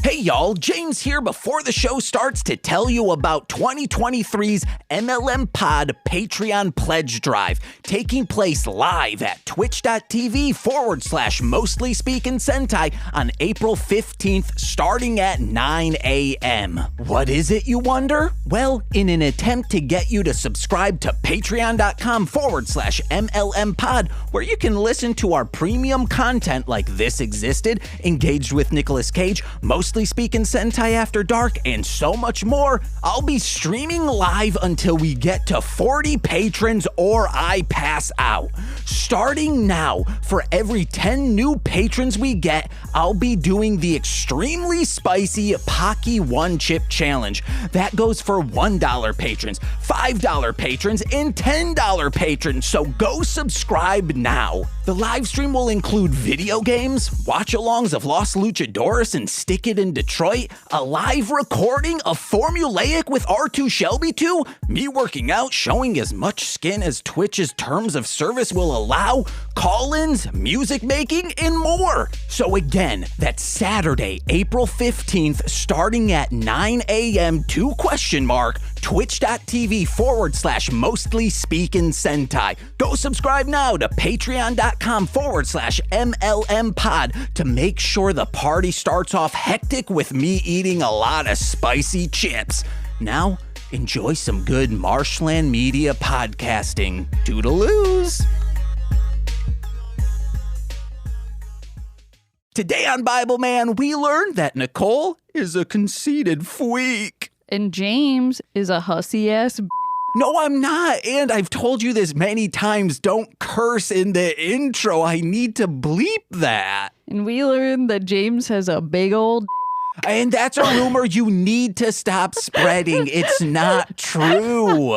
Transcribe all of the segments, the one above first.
Hey y'all, James here before the show starts to tell you about 2023's MLM Pod Patreon Pledge Drive, taking place live at twitch.tv/Mostly Speakin' Sentai on April 15th, starting at 9 a.m. What is it, you wonder? Well, in an attempt to get you to subscribe to patreon.com/MLM Pod, where you can listen to our premium content like This Existed, Engaged with Nicolas Cage, Mostly Speakin' Sentai After Dark, and so much more, I'll be streaming live until we get to 40 patrons or I pass out. Starting now, for every 10 new patrons we get, I'll be doing the extremely spicy Pocky One Chip Challenge. That goes for $1 patrons, $5 patrons, and $10 patrons, so go subscribe now. The live stream will include video games, watch-alongs of Los Luchadores and Stick It in Detroit, a live recording of Formulaic with R2 Shelby 2, me working out, showing as much skin as Twitch's terms of service will allow, call-ins, music making, and more. So again, that's Saturday, April 15th, starting at 9 a.m. twitch.tv/Mostly Speakin' Sentai. Go subscribe now to patreon.com/MLM Pod to make sure the party starts off hectic with me eating a lot of spicy chips. Now, enjoy some good Marshland Media podcasting. Toodaloos! Today on Bibleman, we learned that Nicole is a conceited freak. And James is a hussy-ass No, I'm not. And I've told you this many times. Don't curse in the intro. I need to bleep that. And we learned that James has a big old And that's a rumor you need to stop spreading. It's not true.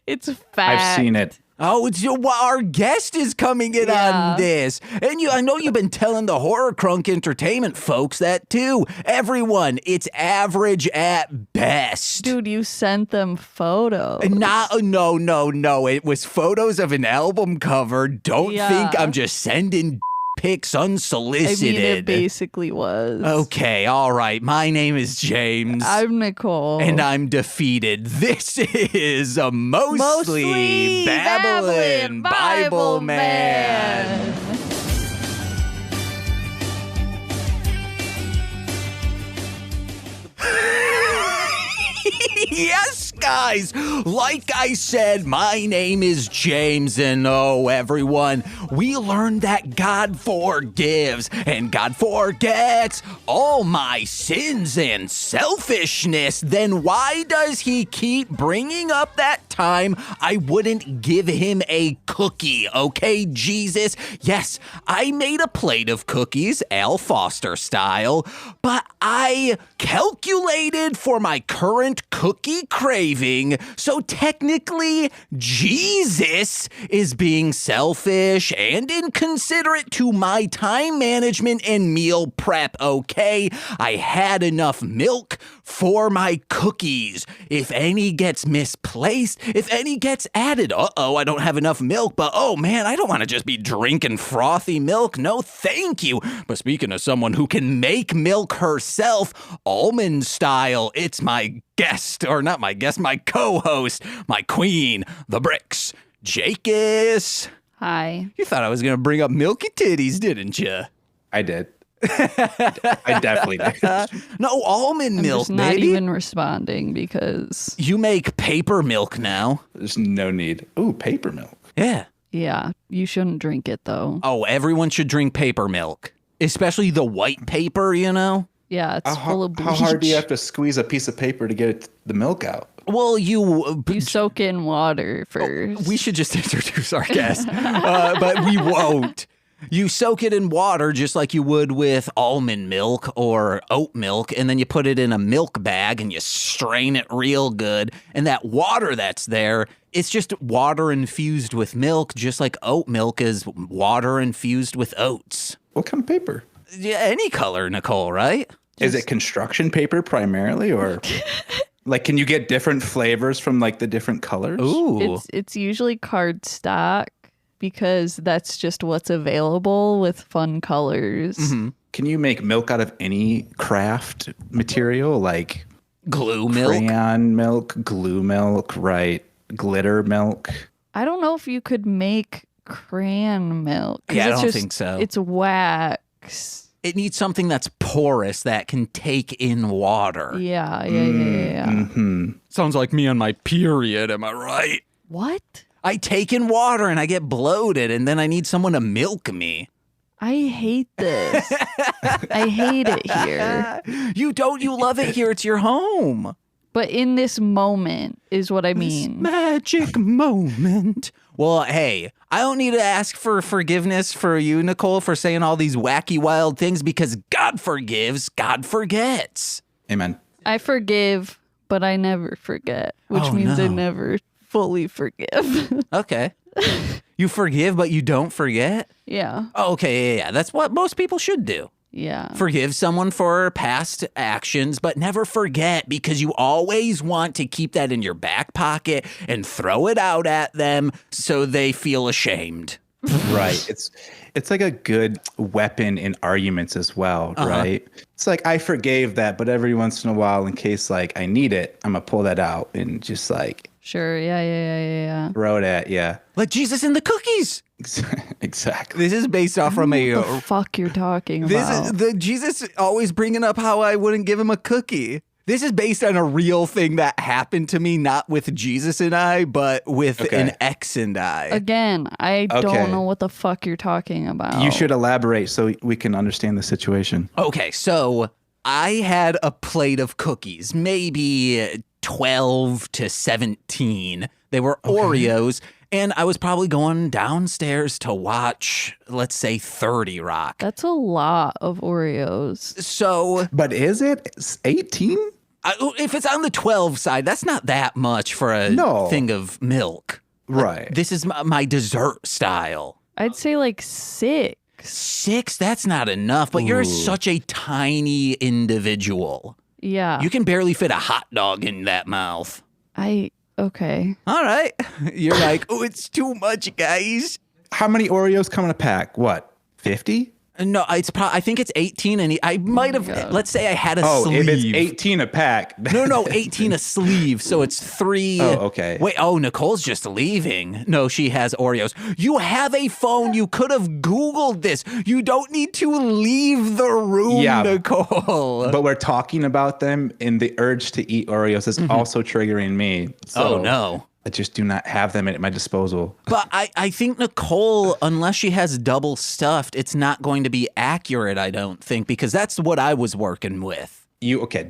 It's fact. I've seen it. Oh, our guest is coming in on this. And I know you've been telling the Horror Crunk Entertainment folks that too. Everyone, it's average at best. Dude, you sent them photos. No. It was photos of an album cover. Don't think I'm just sending pics unsolicited. I mean, it basically was. Okay, all right. My name is James. I'm Nicole. And I'm defeated. This is a mostly Babblin Bibleman. Yes, guys, like I said, my name is James, and oh, everyone, we learned that God forgives, and God forgets all my sins and selfishness. Then why does he keep bringing up that time I wouldn't give him a cookie, okay, Jesus? Yes, I made a plate of cookies, Al Foster style, but I calculated for my current cookie craving, so technically Jesus is being selfish and inconsiderate to my time management and meal prep, okay? I had enough milk for my cookies. If any gets misplaced, if any gets added, I don't have enough milk, but oh man, I don't want to just be drinking frothy milk, no thank you. But speaking of someone who can make milk herself, almond style, it's my guest, or not my guest, my co-host, my queen, the Bricks, Jakis. Hi. You thought I was going to bring up milky titties, didn't you? I did. I definitely did. No, almond milk, just not baby. even responding because You make paper milk now. There's no need. Ooh, paper milk. Yeah. yeah, you shouldn't drink it though. Oh, everyone should drink paper milk, especially the white paper, you know? Yeah, it's full of bleach. How hard do you have to squeeze a piece of paper to get the milk out? Well, You soak in water first. we should just introduce our guest, but we won't. You soak it in water just like you would with almond milk or oat milk, and then you put it in a milk bag and you strain it real good. And that water that's there, it's just water infused with milk, just like oat milk is water infused with oats. What kind of paper? Yeah, any color, Nicole, right? Is it construction paper primarily, or like can you get different flavors from like the different colors? Ooh. It's usually cardstock because that's just what's available with fun colors. Mm-hmm. Can you make milk out of any craft material, like Glue milk? crayon milk, glue milk, right? Glitter milk. I don't know if you could make crayon milk. 'Cause Yeah, I it's don't think so. It's wax. It needs something that's porous that can take in water. Yeah. Mm-hmm. Sounds like me on my period, am I right? What? I take in water and I get bloated, and then I need someone to milk me. I hate this. I hate it here. You don't. You love it here. It's your home. But in this moment is what I mean. Magic moment. Well, hey, I don't need to ask for forgiveness for you, Nicole, for saying all these wacky, wild things because God forgives, God forgets. Amen. I forgive, but I never forget, which means I never fully forgive. Okay. You forgive, but you don't forget? Yeah. Oh, okay, yeah. That's what most people should do. Yeah. Forgive someone for past actions, but never forget because you always want to keep that in your back pocket and throw it out at them so they feel ashamed. Right. It's like a good weapon in arguments as well, right? It's like I forgave that, but every once in a while, in case like I need it, I'm gonna pull that out and just like Sure. Yeah. throw it at you. Like Jesus in the cookies. Exactly. This is based off from a. What the fuck you're talking about? This is the Jesus always bringing up how I wouldn't give him a cookie. This is based on a real thing that happened to me, not with Jesus and I, but with an ex and I. Again, I don't know what the fuck you're talking about. You should elaborate so we can understand the situation. Okay, so I had a plate of cookies, maybe 12 to 17. They were Oreos, and I was probably going downstairs to watch, let's say, 30 Rock. That's a lot of Oreos. So, But is it 18? if it's on the 12 side, that's not that much for a thing of milk. Right. This is my dessert style. I'd say like 6. 6? That's not enough, but you're such a tiny individual. Yeah. You can barely fit a hot dog in that mouth. Okay. All right. You're like, oh, it's too much, guys. How many Oreos come in a pack? What? 50? No, I think it's 18, and I might have. Let's say I had a sleeve. If it's 18 a pack. No, 18 a sleeve. So it's 3. Oh, okay. Wait. Oh, Nicole's just leaving. No, she has Oreos. You have a phone. You could have Googled this. You don't need to leave the room, Nicole. But we're talking about them, and the urge to eat Oreos is also triggering me. So oh no. I just do not have them at my disposal. But I think Nicole, unless she has double stuffed, it's not going to be accurate, I don't think, because that's what I was working with.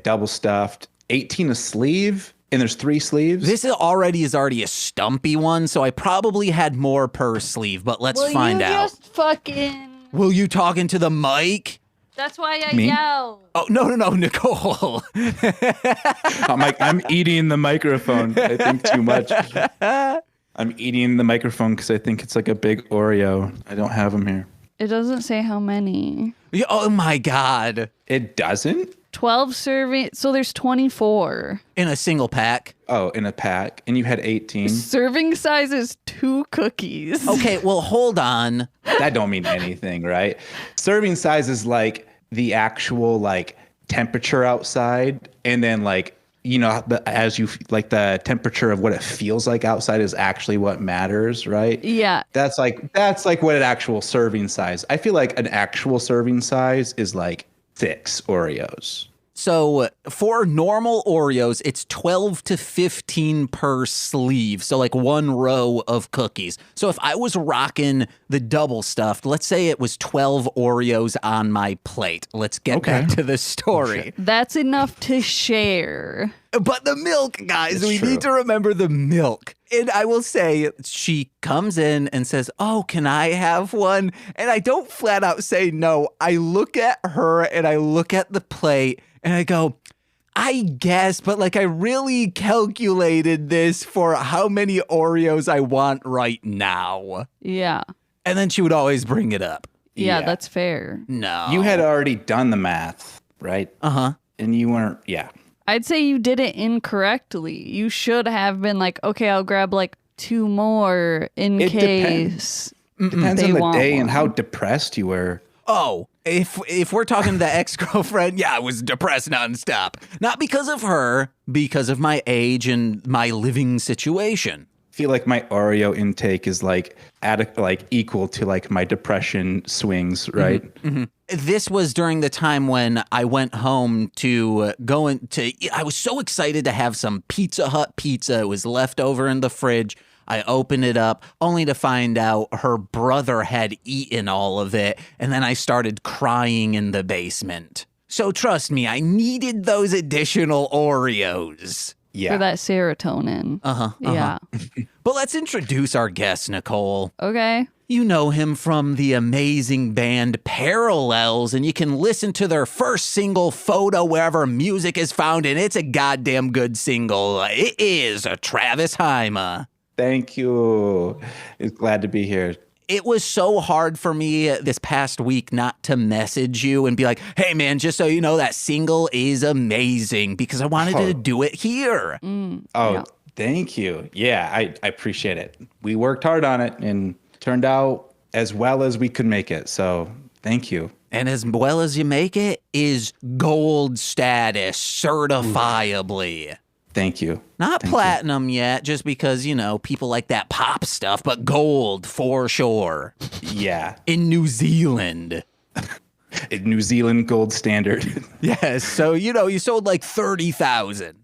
Double stuffed, 18 a sleeve, and there's 3 sleeves? This is already a stumpy one, so I probably had more per sleeve, but let's find out. Just fucking... Will you talk into the mic? That's why I Me? yell. Oh, no, Nicole. I'm eating the microphone, I think, too much. I'm eating the microphone because I think it's like a big Oreo. I don't have them here. It doesn't say how many. Oh, my God. It doesn't? 12 serving. So there's 24. In a single pack. Oh, in a pack. And you had 18. Serving size is 2 cookies. Okay, well, hold on. That don't mean anything, right? Serving size is like the actual like temperature outside, and then like, you know, the temperature of what it feels like outside is actually what matters, right? Yeah. That's like what an actual serving size. I feel like an actual serving size is like 6 Oreos. So for normal Oreos, it's 12 to 15 per sleeve. So like 1 row of cookies. So if I was rocking the double stuffed, let's say it was 12 Oreos on my plate. Let's get back to the story. That's enough to share. But the milk, guys, we need to remember the milk. And I will say, she comes in and says, oh, can I have one? And I don't flat out say no. I look at her and I look at the plate and I go, I guess, but like I really calculated this for how many Oreos I want right now. Yeah. And then she would always bring it up. Yeah, that's fair. No. You had already done the math, right? Uh-huh. And you weren't, I'd say you did it incorrectly. You should have been like, okay, I'll grab like 2 more in case. Depends they on the want day and one. how depressed you were. Oh, if we're talking to the ex-girlfriend, yeah, I was depressed nonstop. Not because of her, because of my age and my living situation. I feel like my Oreo intake is like equal to like my depression swings, right? Mm-hmm. This was during the time when I went home to I was so excited to have some Pizza Hut pizza. It was left over in the fridge. I opened it up only to find out her brother had eaten all of it. And then I started crying in the basement. So trust me, I needed those additional Oreos. Yeah. For that serotonin. Yeah. But let's introduce our guest, Nicole. Okay. You know him from the amazing band PARALLELZ, and you can listen to their first single, Photo, wherever music is found, and it's a goddamn good single. It is Travis Hyma. Thank you. It's glad to be here. It was so hard for me this past week not to message you and be like, hey, man, just so you know, that single is amazing, because I wanted to do it here. Yeah. Thank you. Yeah, I appreciate it. We worked hard on it and turned out as well as we could make it. So thank you. And as well as you make it is gold status, certifiably. Thank you. Not platinum yet, just because, people like that pop stuff, but gold for sure. Yeah. In New Zealand. New Zealand gold standard. Yes. So, you sold like 30,000.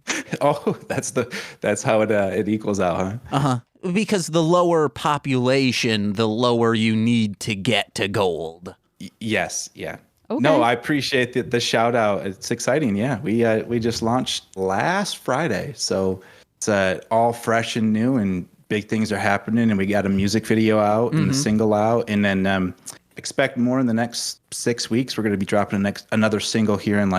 Oh, that's how it equals out, huh? Because the lower population, the lower you need to get to gold. Yes. Yeah. Okay. No, I appreciate the shout out. It's exciting. Yeah. We just launched last Friday. So it's all fresh and new, and big things are happening, and we got a music video out and a single out, and then expect more in the next 6 weeks. We're going to be dropping another single here in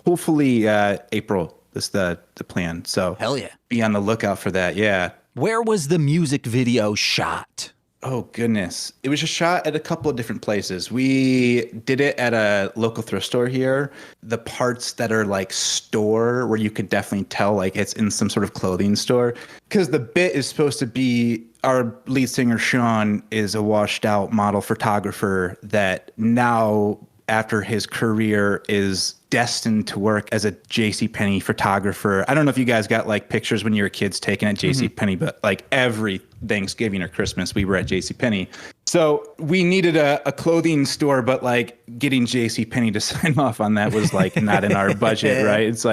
hopefully April. That's the plan. So hell yeah. Be on the lookout for that. Yeah. Where was the music video shot? Oh, goodness. It was just shot at a couple of different places. We did it at a local thrift store here. The parts that are store where you could definitely tell it's in some sort of clothing store. Because the bit is supposed to be our lead singer, Sean, is a washed out model photographer that now, after his career, is destined to work as a JCPenney photographer. I don't know if you guys got pictures when you were kids taken at JCPenney, but every Thanksgiving or Christmas we were at JCPenney. So we needed a clothing store, but getting JCPenney to sign off on that was not in our budget, right? It's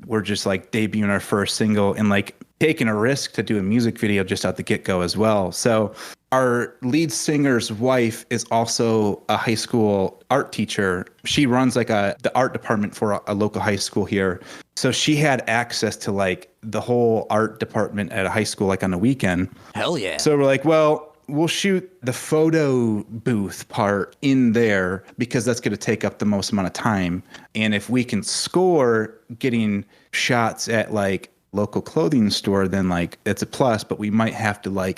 we're just debuting our first single and taking a risk to do a music video just out the get-go as well. So our lead singer's wife is also a high school art teacher. She runs the art department for a local high school here. So she had access to the whole art department at a high school on the weekend. Hell yeah. So we're well, we'll shoot the photo booth part in there because that's going to take up the most amount of time. And if we can score getting shots at local clothing store, then it's a plus, but we might have to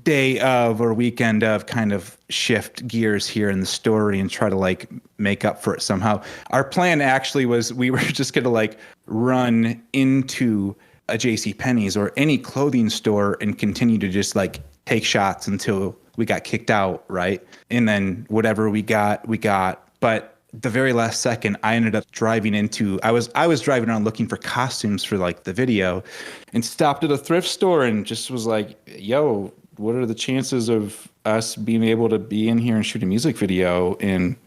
day of or weekend of kind of shift gears here in the story and try to make up for it somehow. Our plan actually was we were just going to run into a JCPenney's or any clothing store and continue to just take shots until we got kicked out, right? And then whatever we got. But the very last second, I ended up driving into, I was driving around looking for costumes for the video, and stopped at a thrift store and just was yo, what are the chances of us being able to be in here and shoot a music video? And,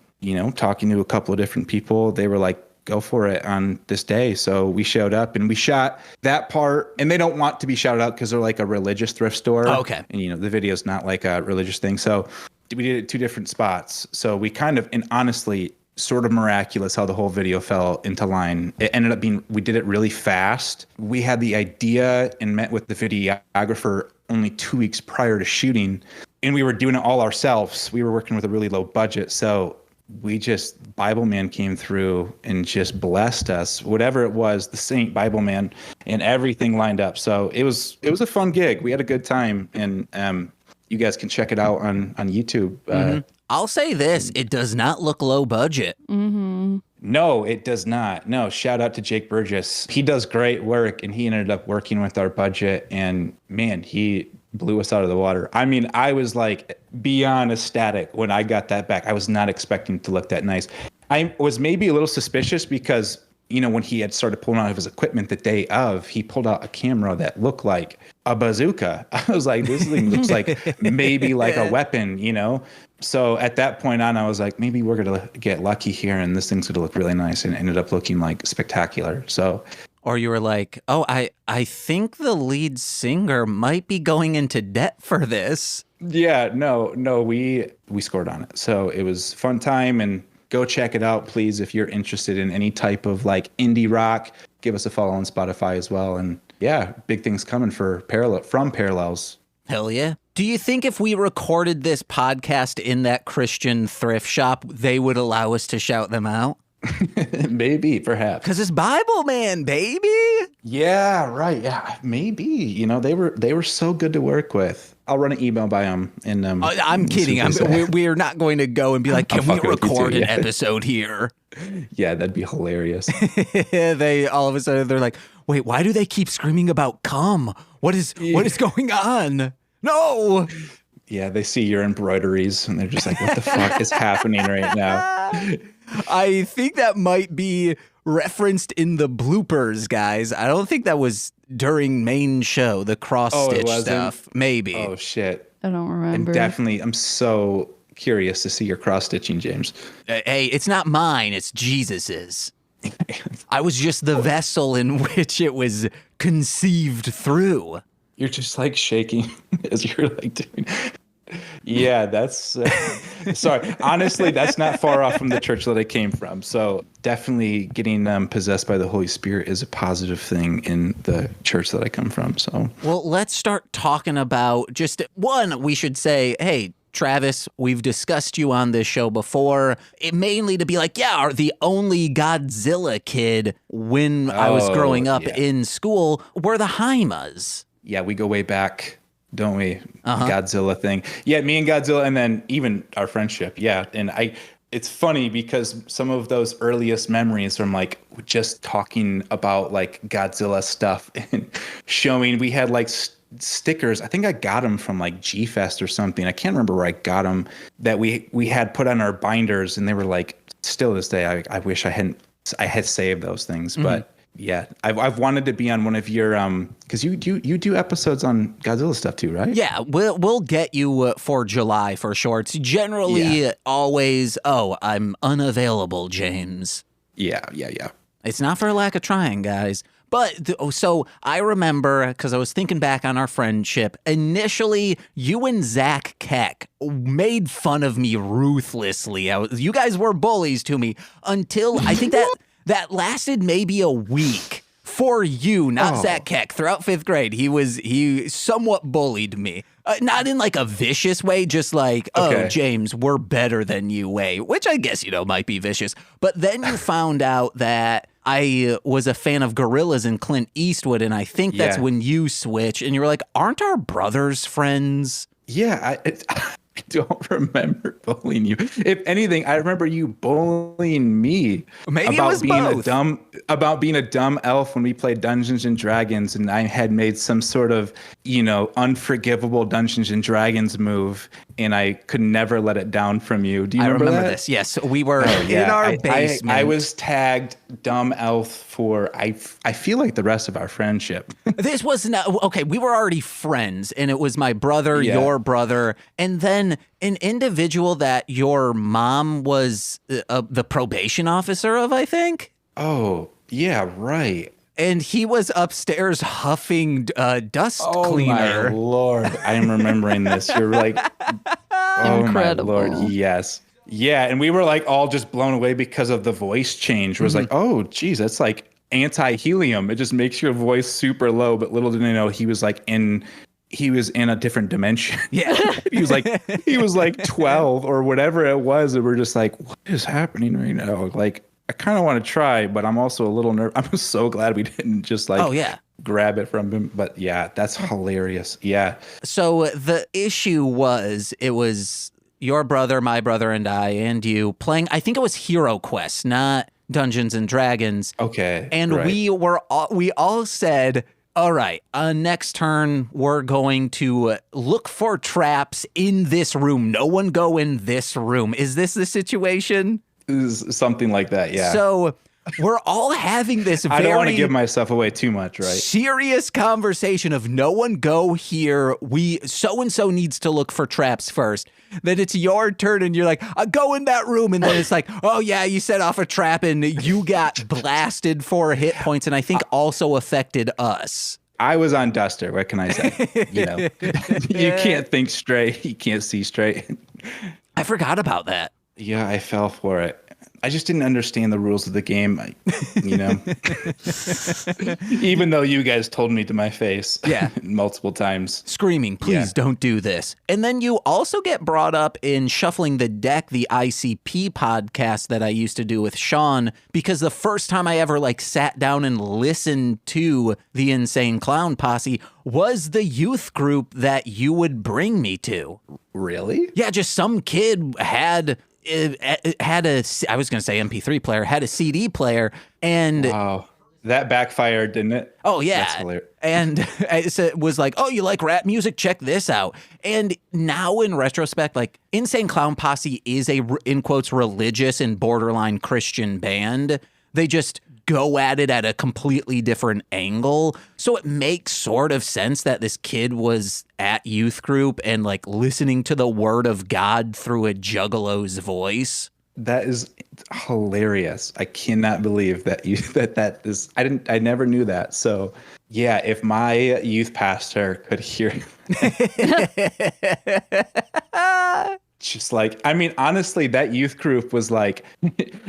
talking to a couple of different people, they were go for it on this day. So we showed up and we shot that part, and they don't want to be shouted out because they're a religious thrift store. Oh, okay. And, the video's not a religious thing. So we did it at 2 different spots. So we kind of, and honestly, sort of miraculous how the whole video fell into line. It ended up being, we did it really fast. We had the idea and met with the videographer only 2 weeks prior to shooting, and we were doing it all ourselves. We were working with a really low budget. So Bibleman came through and just blessed us, whatever it was, the Saint Bibleman, and everything lined up. So it was a fun gig. We had a good time, and you guys can check it out on YouTube. I'll say this, it does not look low budget. No, it does not. No, shout out to Jake Burgess. He does great work, and he ended up working with our budget, and man, he blew us out of the water. I mean, I was like beyond ecstatic when I got that back. I was not expecting to look that nice. I was maybe a little suspicious because, you know, when he had started pulling out of his equipment the day of, he pulled out a camera that looked like a bazooka. I was like, this thing looks like maybe like a weapon, you know? So at that point on, I was like, maybe we're going to get lucky here and this thing's going to look really nice, and it ended up looking like spectacular. So, or you were like, oh, I think the lead singer might be going into debt for this. Yeah, no, we scored on it. So it was fun time, and go check it out, please. If you're interested in any type of like indie rock, give us a follow on Spotify as well. And yeah, big things coming from PARALLELZ. Hell yeah. Do you think if we recorded this podcast in that Christian thrift shop, they would allow us to shout them out? Maybe, perhaps. Because it's Bibleman, baby. Yeah, right. Yeah, maybe. You know, they were so good to work with. I'll run an email by them. And I'm kidding. We're not going to go and be like, can we record an episode here? Yeah, that'd be hilarious. They all of a sudden they're like, wait, why do they keep screaming about cum? What is going on? No. Yeah, they see your embroideries and they're just like, what the fuck is happening right now? I think that might be referenced in the bloopers, guys. I don't think that was during main show, the cross-stitch stuff. Maybe. Oh, shit. I don't remember. And definitely, I'm so curious to see your cross-stitching, James. Hey, it's not mine. It's Jesus's. I was just the vessel in which it was conceived through. You're just like shaking as you're like doing. Yeah, that's sorry. Honestly, that's not far off from the church that I came from. So definitely getting possessed by the Holy Spirit is a positive thing in the church that I come from. So, well, let's start talking about just one. We should say, hey, Travis, we've discussed you on this show before. It mainly to be like, yeah, the only Godzilla kid when I was growing up in school were the Hymas. Yeah, we go way back, don't we? Godzilla thing. Yeah, me and Godzilla, and then even our friendship. Yeah, and it's funny because some of those earliest memories from like just talking about like Godzilla stuff and showing, we had like stickers. I think I got them from like G-Fest or something. I can't remember where I got them, that we had put on our binders, and they were like, still this day, I wish I had saved those things, but. Yeah, I've wanted to be on one of your because you do episodes on Godzilla stuff too, right? Yeah, we'll get you for July for sure. It's generally always, I'm unavailable, James. Yeah. It's not for a lack of trying, guys. But so I remember, because I was thinking back on our friendship, initially you and Zach Keck made fun of me ruthlessly. You guys were bullies to me until I think that lasted maybe a week for you, not Zach Keck. Throughout 5th grade, he somewhat bullied me. Not in like a vicious way, just like, oh, James, we're better than you way, which I guess, might be vicious. But then you found out that I was a fan of Gorillaz and Clint Eastwood, and I think that's when you switch, and you were like, aren't our brothers friends? Yeah, I don't remember bullying you. If anything, I remember you bullying me about being a dumb elf when we played Dungeons and Dragons, and I had made some sort of, unforgivable Dungeons and Dragons move, and I could never let it down from you. Do you remember that? This? Yes, we were in our basement. I was tagged dumb elf for I feel like the rest of our friendship. This was not okay. We were already friends, and it was my brother, your brother, and then an individual that your mom was the probation officer of, I think. Oh, yeah, right. And he was upstairs huffing dust cleaner. Oh, my Lord. I'm remembering this. You're like, oh, incredible. My Lord. Yes. Yeah. And we were like all just blown away because of the voice change. It was like, oh, geez, that's like anti-helium. It just makes your voice super low. But little did I know he was in a different dimension. Yeah. he was like 12 or whatever it was. And we're just like, what is happening right now? Like, I kind of want to try, but I'm also a little nervous. I'm so glad we didn't just grab it from him. But yeah, that's hilarious. Yeah. So the issue was, it was your brother, my brother, and I, and you playing, I think it was HeroQuest, not Dungeons and Dragons. Okay. And we all said, All right. Next turn, we're going to look for traps in this room. No one go in this room. Is this the situation? Something like that, yeah. So we're all having this I don't want to give myself away too much, right? Serious conversation of no one go here. So-and-so needs to look for traps first. Then it's your turn and you're like, go in that room. And then it's like, oh yeah, you set off a trap and you got blasted for hit points. And I think also affected us. I was on Duster. What can I say? You can't think straight. You can't see straight. I forgot about that. Yeah, I fell for it. I just didn't understand the rules of the game, even though you guys told me to my face multiple times. Screaming, please don't do this. And then you also get brought up in Shuffling the Deck, the ICP podcast that I used to do with Sean, because the first time I ever sat down and listened to the Insane Clown Posse was the youth group that you would bring me to. Really? Yeah, just some kid had I was going to say MP3 player, had a CD player, and wow, that backfired, didn't it? Oh yeah. That's hilarious. And it was like, oh, you like rap music? Check this out. And now in retrospect, Insane Clown Posse is a, in quotes, religious and borderline Christian band. They just go at it at a completely different angle. So it makes sort of sense that this kid was at youth group and listening to the word of God through a juggalo's voice. That is hilarious. I cannot believe that that is, I never knew that. So yeah, if my youth pastor could hear just honestly, that youth group was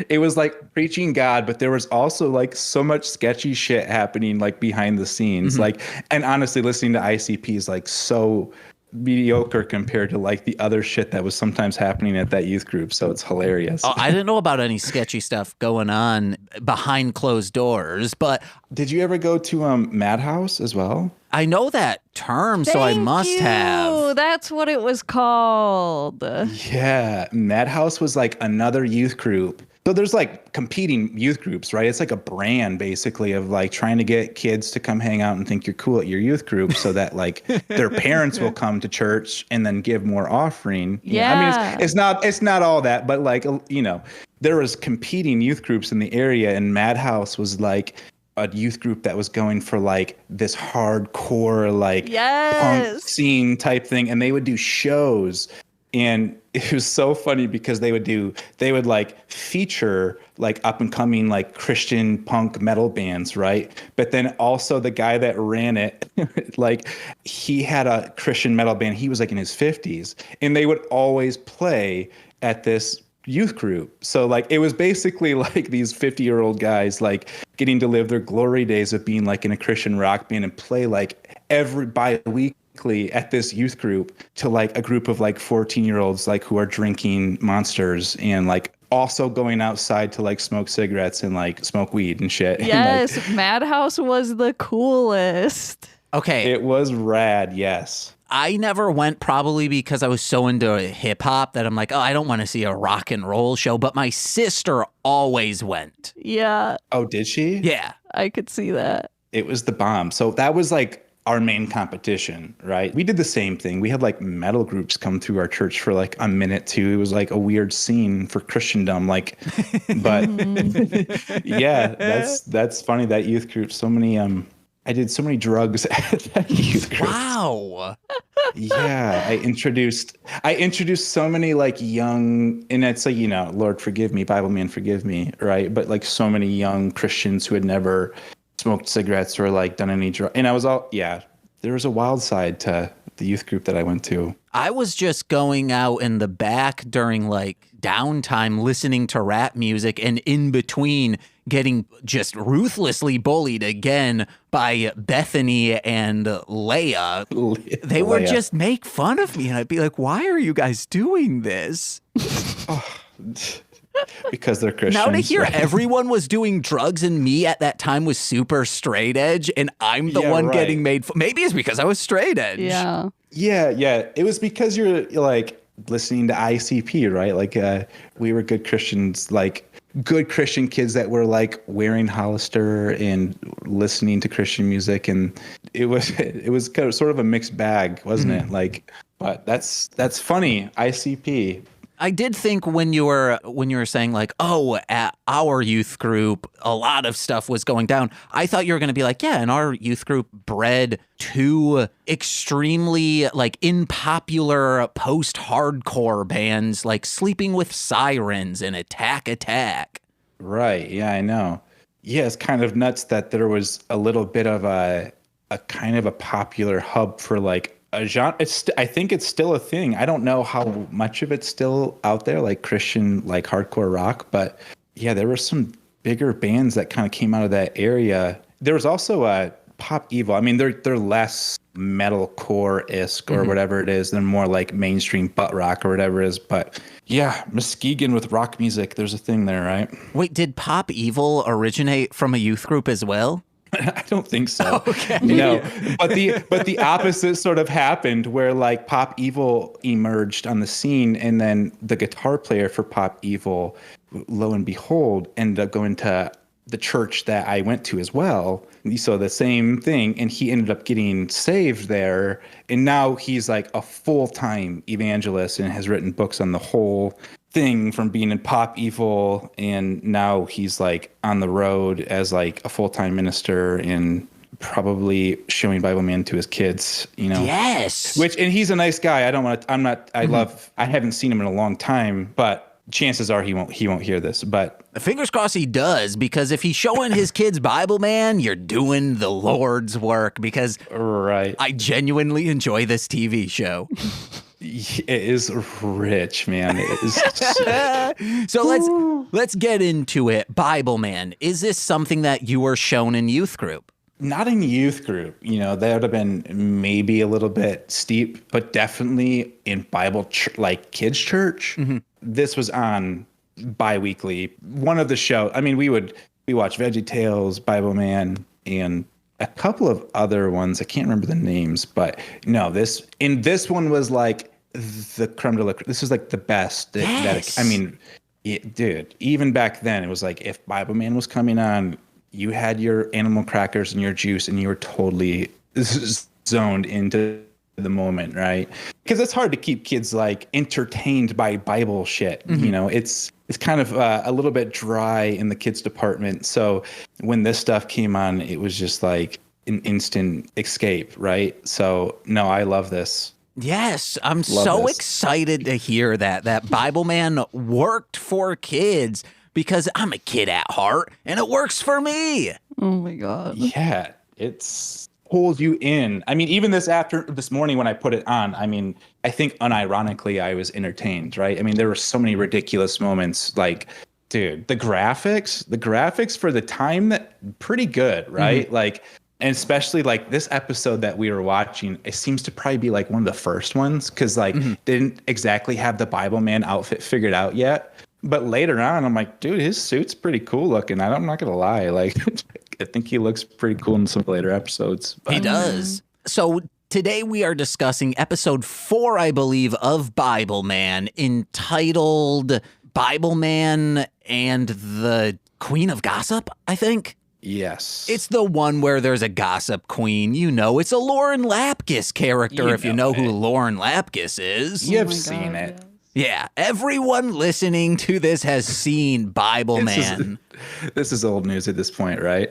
it was preaching God, but there was also so much sketchy shit happening behind the scenes. Mm-hmm. And honestly, listening to ICP is so mediocre compared to the other shit that was sometimes happening at that youth group. So it's hilarious. Oh, I didn't know about any sketchy stuff going on behind closed doors, but did you ever go to Madhouse as well? I know that term, so I must have. That's what it was called. Yeah, Madhouse was another youth group. So there's competing youth groups, right? It's a brand basically of trying to get kids to come hang out and think you're cool at your youth group so that their parents will come to church and then give more offering. Yeah. I mean, it's not all that, but there was competing youth groups in the area, and Madhouse was a youth group that was going for this hardcore punk scene type thing, and they would do shows. And it was so funny because they would feature up and coming Christian punk metal bands, right? But then also the guy that ran it, he had a Christian metal band. He was in his 50s, and they would always play at this youth group. So it was basically these 50-year-old guys getting to live their glory days of being in a Christian rock band and play every bi-week at this youth group to a group of 14-year-olds who are drinking Monsters and also going outside to smoke cigarettes and smoke weed and shit. Yes, Madhouse was the coolest. Okay. It was rad, yes. I never went probably because I was so into hip hop that I'm I don't want to see a rock and roll show, but my sister always went. Yeah. Oh, did she? Yeah. I could see that. It was the bomb. So that was our main competition, right? We did the same thing. We had metal groups come through our church for a minute too. It was a weird scene for Christendom, but yeah, that's funny. That youth group, so many, I did so many drugs at that youth group. Wow. Yeah, I introduced so many young, and it's Lord forgive me, Bibleman forgive me, right? But so many young Christians who had never smoked cigarettes or done any drug. And I was there was a wild side to the youth group that I went to. I was just going out in the back during downtime listening to rap music, and in between getting just ruthlessly bullied again by Bethany and Leia. They would just make fun of me, and I'd be like, why are you guys doing this? Because they're Christians. Now to hear right? everyone was doing drugs and me at that time was super straight edge, and I'm the one getting made fun. Maybe it's because I was straight edge. Yeah. Yeah. It was because you're listening to ICP, right? We were good Christians, good Christian kids that were like wearing Hollister and listening to Christian music, and it was kind of sort of a mixed bag, wasn't it? Like, but that's funny. ICP. I did think when you were saying like, oh, at our youth group, a lot of stuff was going down. I thought you were going to be like, yeah, and our youth group bred two extremely like unpopular post-hardcore bands like Sleeping with Sirens and Attack. Right. Yeah, I know. Yeah, it's kind of nuts that there was a little bit of a kind of a popular hub for like a genre. I think it's still a thing. I don't know how much of it's still out there, like Christian, like hardcore rock. But yeah, there were some bigger bands that kind of came out of that area. There was also Pop Evil. I mean, they're less metalcore-esque or whatever it is. They're more like mainstream butt rock or whatever it is. But yeah, Muskegon with rock music. There's a thing there, right? Wait, did Pop Evil originate from a youth group as well? I don't think so. Oh, okay. No, but the opposite sort of happened, where like Pop Evil emerged on the scene, and then the guitar player for Pop Evil, lo and behold, ended up going to the church that I went to as well. So the same thing, and he ended up getting saved there, and now he's like a full-time evangelist and has written books on the whole thing from being in Pop Evil, and now he's like on the road as like a full-time minister and probably showing Bibleman to his kids, you know. Yes. And he's a nice guy. I haven't seen him in a long time, but chances are he won't hear this. But fingers crossed he does, because if he's showing his kids Bibleman, you're doing the Lord's work, because right. I genuinely enjoy this TV show. It is rich, man. It is. So let's get into it. Bibleman, is this something that you were shown in youth group? Not in youth group. You know, that would have been maybe a little bit steep, but definitely in Bible like kids church. This was on bi-weekly. One of the show. I mean, we watch VeggieTales, Bibleman, and a couple of other ones. I can't remember the names, but no, this one was like the creme de la creme. This is like the best. Yes. I mean, dude, even back then, it was like if Bibleman was coming on, you had your animal crackers and your juice, and you were totally zoned into the moment, right? Because it's hard to keep kids like entertained by Bible shit. You know, it's kind of a little bit dry in the kids department. So when this stuff came on, it was just like an instant escape, right? So no, I love this. Yes, I'm so excited to hear that Bibleman worked for kids, because I'm a kid at heart and it works for me. Oh my God. Yeah, it's pulls you in. I mean, even this morning when I put it on, I mean, I think unironically I was entertained, right? I mean, there were so many ridiculous moments. Like, dude, the graphics for the time, that pretty good, right? Like, and especially like this episode that we were watching, it seems to probably be like one of the first ones, because like they didn't exactly have the Bibleman outfit figured out yet. But later on, I'm like, dude, his suit's pretty cool looking. I'm not gonna lie, like I think he looks pretty cool in some later episodes. But. He does. So today we are discussing episode 4, I believe, of Bibleman, entitled Bibleman and the Queen of Gossip, I think. Yes. It's the one where there's a gossip queen. You know, it's a Lauren Lapkus character, if you know who Lauren Lapkus is. You've seen it. Yeah, everyone listening to this has seen Bibleman. This is old news at this point, right?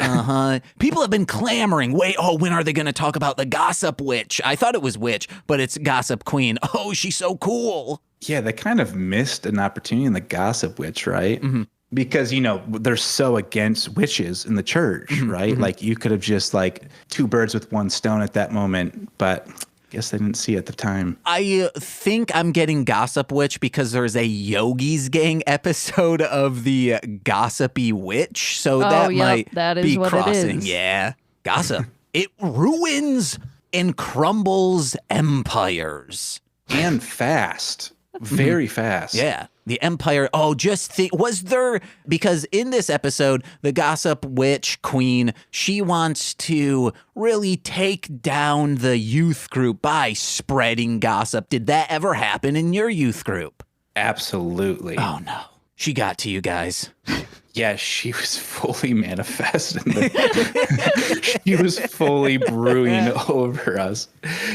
People have been clamoring. Wait, when are they going to talk about the gossip witch? I thought it was witch, but it's gossip queen. Oh, she's so cool. Yeah, they kind of missed an opportunity in the gossip witch, right? Because, you know, they're so against witches in the church, right? Like, you could have just, like, 2 birds with 1 stone at that moment, but guess they didn't see it at the time. I think I'm getting Gossip Witch because there's a Yogi's Gang episode of the Gossipy Witch, so that might be crossing. Yeah, gossip. It ruins and crumbles empires. And fast. Very fast. Yeah. The empire. Just think, was there, because in this episode, the gossip witch queen, she wants to really take down the youth group by spreading gossip. Did that ever happen in your youth group? Absolutely. Oh, no. She got to you guys. Yeah, she was fully manifest. She was fully brewing over us.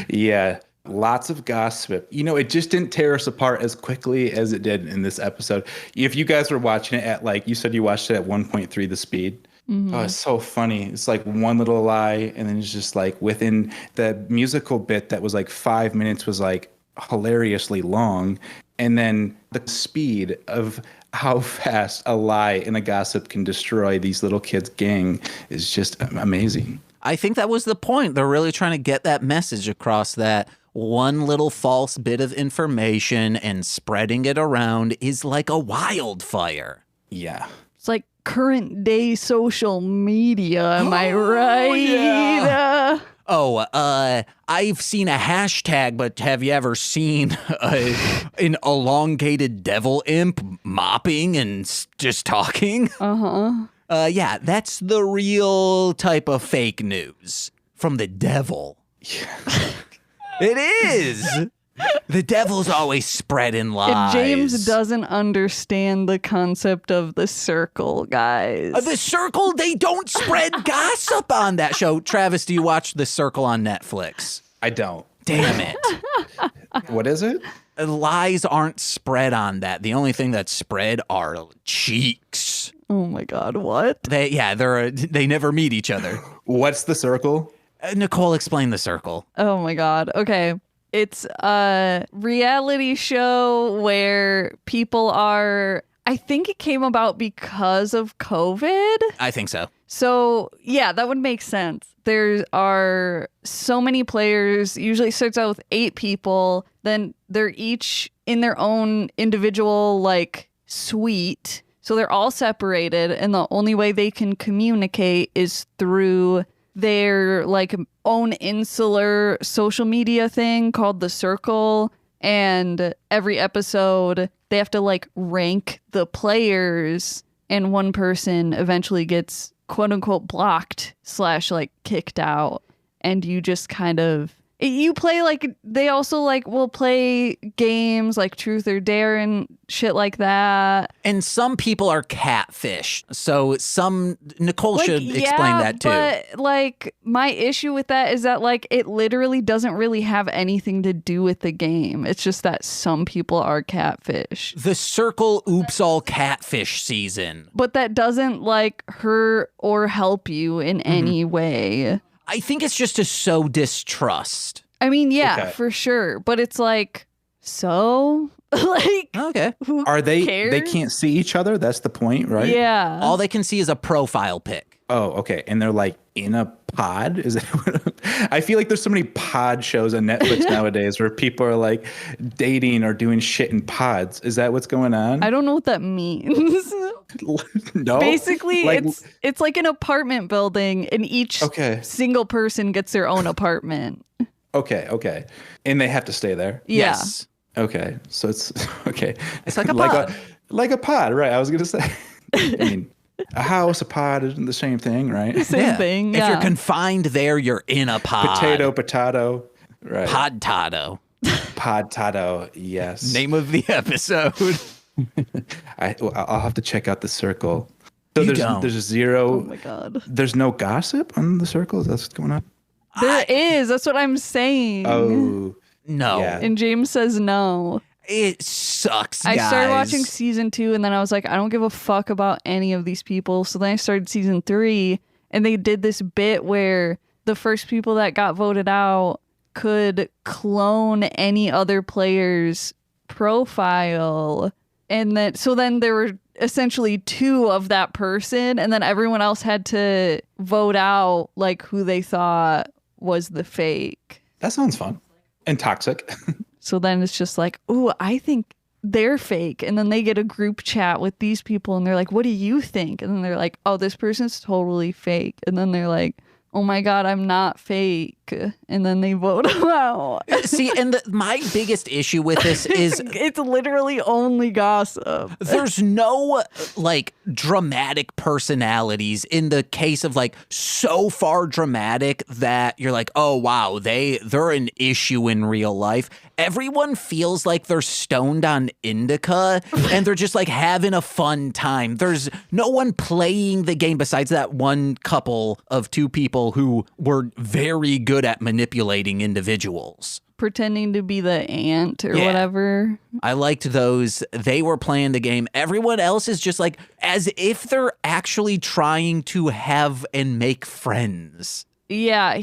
Yeah, lots of gossip. You know, it just didn't tear us apart as quickly as it did in this episode. If you guys were watching it at, like, you said you watched it at 1.3 the speed. Oh, it's so funny. It's like one little lie, and then it's just like within the musical bit that was like 5 minutes was like hilariously long. And then the speed of how fast a lie and a gossip can destroy these little kids' gang is just amazing. I think that was the point. They're really trying to get that message across, that one little false bit of information and spreading it around is like a wildfire. Yeah. It's like current day social media. Am I right? Yeah. I've seen a hashtag, but have you ever seen an elongated devil imp mopping and just talking? Yeah, that's the real type of fake news from the devil. Yeah. It is. The devil's always spreading lies. If James doesn't understand the concept of the circle, guys. The circle, they don't spread gossip on that show. Travis, do you watch The Circle on Netflix? I don't. Damn it. What is it? Lies aren't spread on that. The only thing that's spread are cheeks. Oh my God, what? They never meet each other. What's The Circle? Nicole, explain The Circle. Oh my God. Okay. It's a reality show where people are, I think it came about because of COVID. I think so. So yeah, that would make sense. There are so many players. Usually it starts out with 8 people. Then they're each in their own individual like suite. So they're all separated. And the only way they can communicate is through their like own insular social media thing called The Circle. And every episode they have to like rank the players, and one person eventually gets quote unquote blocked / like kicked out. And you just kind of, you play like, they also like will play games like Truth or Dare and shit like that. And some people are catfish. So Nicole Like, should explain that too. But like my issue with that is that like it literally doesn't really have anything to do with the game. It's just that some people are catfish. The Circle Oops All Catfish season. But that doesn't like hurt or help you in any way. I think it's just to sow distrust. I mean, yeah, Okay. for sure. But it's like, so like, Okay. who Are they? cares? They can't see each other. That's the point, right? Yeah. All they can see is a profile pic. Oh, okay. And they're like in a pod. Is that what? I feel like there's so many pod shows on Netflix nowadays where people are like dating or doing shit in pods. Is that what's going on? I don't know what that means. No. Basically, Like- it's like an apartment building, and each Okay. single person gets their own apartment. Okay. And they have to stay there. Yeah. Yes. Okay. So it's okay. It's like a pod. Like a pod, right? I was gonna say. I mean, a house, a pod isn't the same thing, right? Same thing. If Yeah. you're confined there, you're in a pod. Potato. Right. Podtado. Podtato. Yes. Name of the episode. I'll have to check out The Circle. So You there's don't. zero. Oh my God. There's no gossip on The Circle. Is that what's going on? There is. That's what I'm saying. Oh, No. Yeah. And James says no. It sucks, I guys. started watching season 2, and then I was like, I don't give a fuck about any of these people. So then I started season 3, and they did this bit where the first people that got voted out could clone any other player's profile. And then there were essentially 2 of that person, and then everyone else had to vote out like who they thought was the fake. that sounds fun and toxic. So then it's just like, ooh, I think they're fake. And then they get a group chat with these people and they're like, what do you think? And then they're like, oh, this person's totally fake. And then they're like, oh my God, I'm not fake. and then they vote him out. See, and my biggest issue with this is it's literally only gossip. there's no like dramatic personalities in the case of like so far dramatic that you're like, oh wow, they're an issue in real life. Everyone feels like they're stoned on indica and they're just like having a fun time. There's no one playing the game besides that one couple of two people who were very good at manipulating individuals. Pretending to be the aunt or whatever. I liked those. They were playing the game. Everyone else is just like as if they're actually trying to have and make friends. Yeah,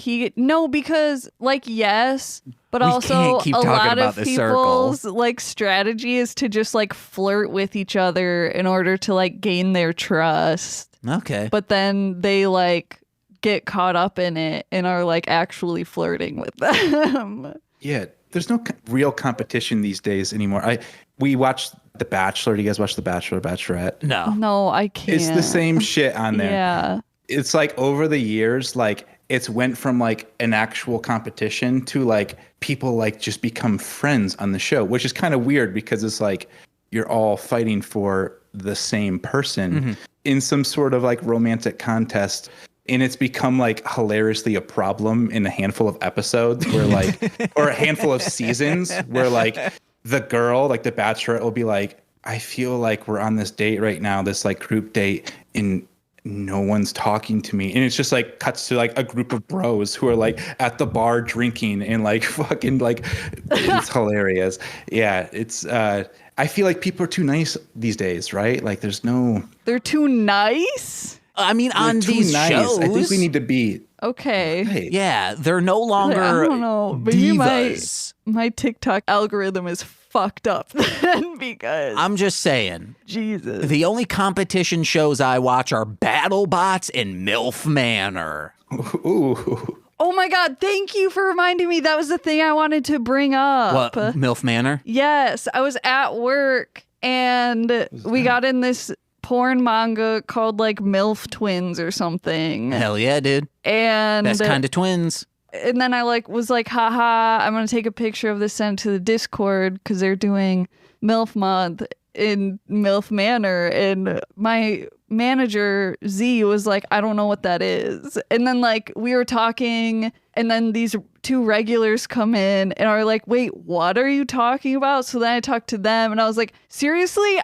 because like yes, but We also can't keep a talking lot about of the people's like strategy is to just like flirt with each other in order to like gain their trust. Okay. But then they like get caught up in it and are like actually flirting with them. Yeah, there's no real competition these days anymore. We watched The Bachelor. Do you guys watch The Bachelor, Bachelorette? No, I can't. It's the same shit on there. Yeah. It's like over the years, like it's went from like an actual competition to like people like just become friends on the show, which is kind of weird because it's like you're all fighting for the same person in some sort of like romantic contest. And it's become like hilariously a problem in a handful of episodes where like, or a handful of seasons where like the girl, like the Bachelorette will be like, I feel like we're on this date right now, this like group date, and no one's talking to me. And it's just like cuts to like a group of bros who are like at the bar drinking and like fucking like, it's hilarious. Yeah. It's, I feel like people are too nice these days, right? Like They're too nice? I mean, on these shows, I think we need to be Okay. right. Yeah, they're no longer I don't know. But divas. my TikTok algorithm is fucked up then because I'm just saying. Jesus. The only competition shows I watch are BattleBots and MILF Manor. Ooh. Oh my God, thank you for reminding me. That was the thing I wanted to bring up. What, MILF Manor? Yes, I was at work and we got in this porn manga called like MILF Twins or something. Hell yeah, dude. And Best kind of twins. And then I was like, haha, I'm going to take a picture of this, send it to the Discord because they're doing MILF month in MILF Manor. And my manager, Z, was like, I don't know what that is. And then like we were talking and then these two regulars come in and are like, wait, what are you talking about? So then I talked to them and I was like, seriously?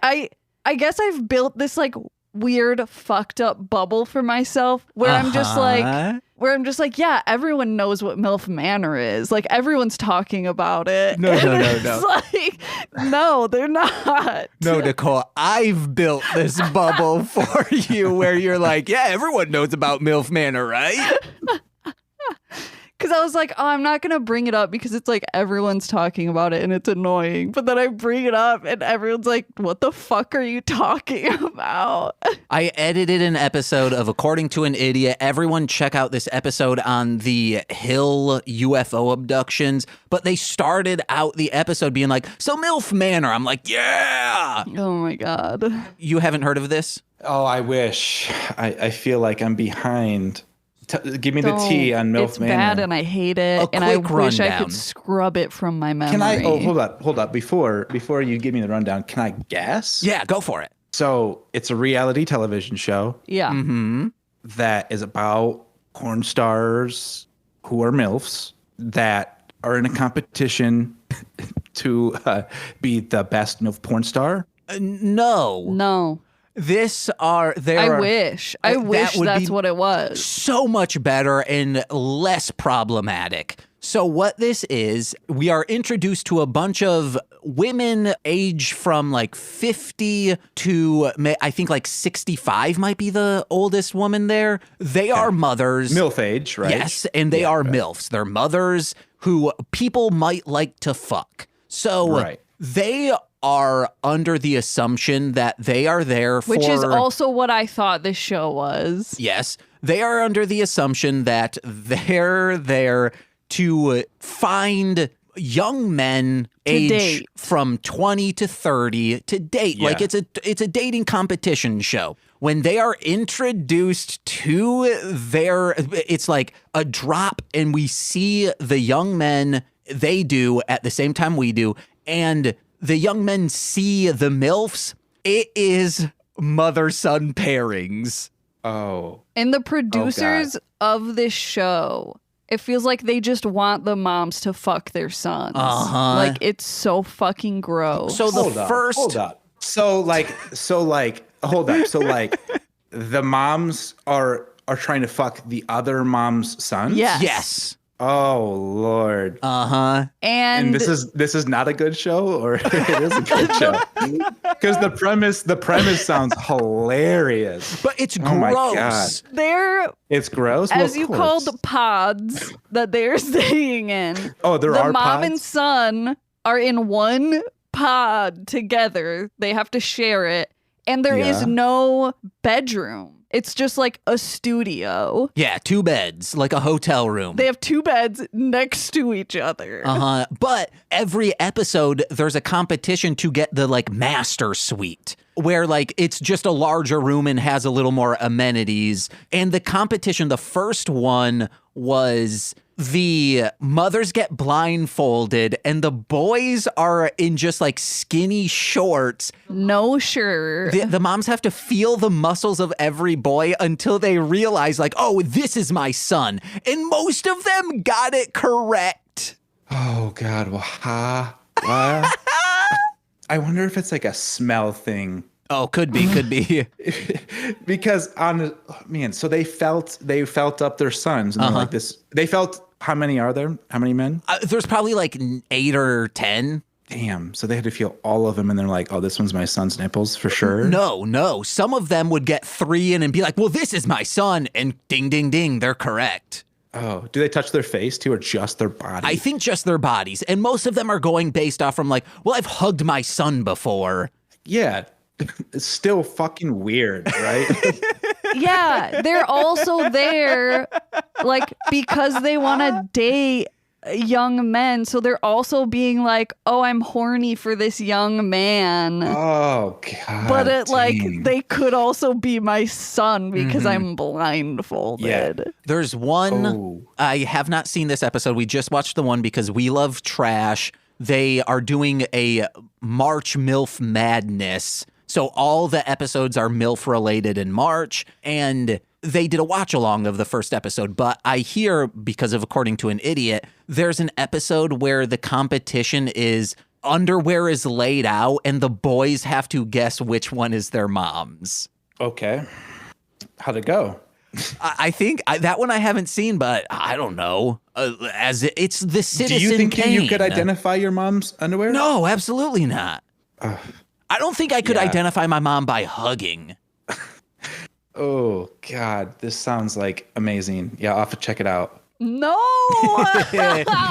I guess I've built this like weird fucked up bubble for myself where I'm just like, yeah, everyone knows what MILF Manor is. Like everyone's talking about it. No. It's like, no, they're not. No, Nicole, I've built this bubble for you where you're like, yeah, everyone knows about MILF Manor, right? Because I was like, oh, I'm not going to bring it up because it's like everyone's talking about it and it's annoying. But then I bring it up and everyone's like, what the fuck are you talking about? I edited an episode of According to an Idiot. Everyone check out this episode on the Hill UFO abductions. But they started out the episode being like, so MILF Manor. I'm like, yeah. Oh my God. You haven't heard of this? Oh, I wish. I feel like I'm behind. Give me the tea on MILF It's Manor. bad and I hate it. And I wish I could scrub it from my memory. Can I? Oh, hold up. Before you give me the rundown, can I guess? Yeah, go for it. So it's a reality television show. Yeah. Mm-hmm. That is about porn stars who are MILFs that are in a competition to be the best MILF porn star. No. I wish that's what it was. So much better and less problematic. So what this is, we are introduced to a bunch of women age from like 50 to I think like 65 might be the oldest woman there. They are mothers. MILF age, right? Yes, and they are MILFs. They're mothers who people might like to fuck. So they are under the assumption that they are there for... Which is also what I thought this show was. Yes. They are under the assumption that they're there to find young men age from 20 to 30 to date. Yeah. Like it's a dating competition show. when they are introduced to it's like a drop and we see the young men, they do at the same time we do, and the young men see the MILFs. It is mother-son pairings. Oh. And the producers of this show, it feels like they just want the moms to fuck their sons. Uh-huh. Like, it's so fucking gross. So Hold up. So hold up. So like the moms are trying to fuck the other mom's sons? Yes. Oh Lord. Uh-huh. And this is not a good show, or it is a good show? Because the premise sounds hilarious. But it's gross. Oh my God. It's gross. As you called pods that they're staying in. Oh, there are the mom pods? and son are in one pod together. They have to share it. And there is no bedroom. It's just like a studio. Yeah, 2 beds, like a hotel room. They have 2 beds next to each other. Uh-huh. But every episode, there's a competition to get the, like, master suite, where, like, it's just a larger room and has a little more amenities. And the competition, the first one was the mothers get blindfolded and the boys are in just, like, skinny shorts. No shirt. The moms have to feel the muscles of every boy until they realize, like, oh, this is my son. And most of them got it correct. Oh God. Well, I wonder if it's like a smell thing. Oh, could be. Because so they felt up their sons, and they're like this. They felt. How many are there? How many men? There's probably like 8 or 10. Damn. So they had to feel all of them, and they're like, oh, this one's my son's nipples for sure. No. Some of them would get 3 in and be like, well, this is my son, and ding, ding, ding, they're correct. Oh, do they touch their face too, or just their body? I think just their bodies, and most of them are going based off from like, well, I've hugged my son before. Yeah. It's still fucking weird, right? Yeah, they're also there, like, because they want to date young men. So they're also being like, oh, I'm horny for this young man. Oh, God. But dang. they could also be my son because I'm blindfolded. Yeah. There's one, I have not seen this episode. We just watched the one because we love trash. They are doing a March MILF Madness. So all the episodes are MILF related in March, and they did a watch along of the first episode. But I hear, because of According to an Idiot, there's an episode where the competition is underwear is laid out and the boys have to guess which one is their mom's. Okay. How'd it go? I think that one I haven't seen, but I don't know. As it's the Citizen Do you think Kane. you could identify your mom's underwear? No, absolutely not. I don't think I could identify my mom by hugging. Oh, God. This sounds like amazing. Yeah, I'll have to check it out. No.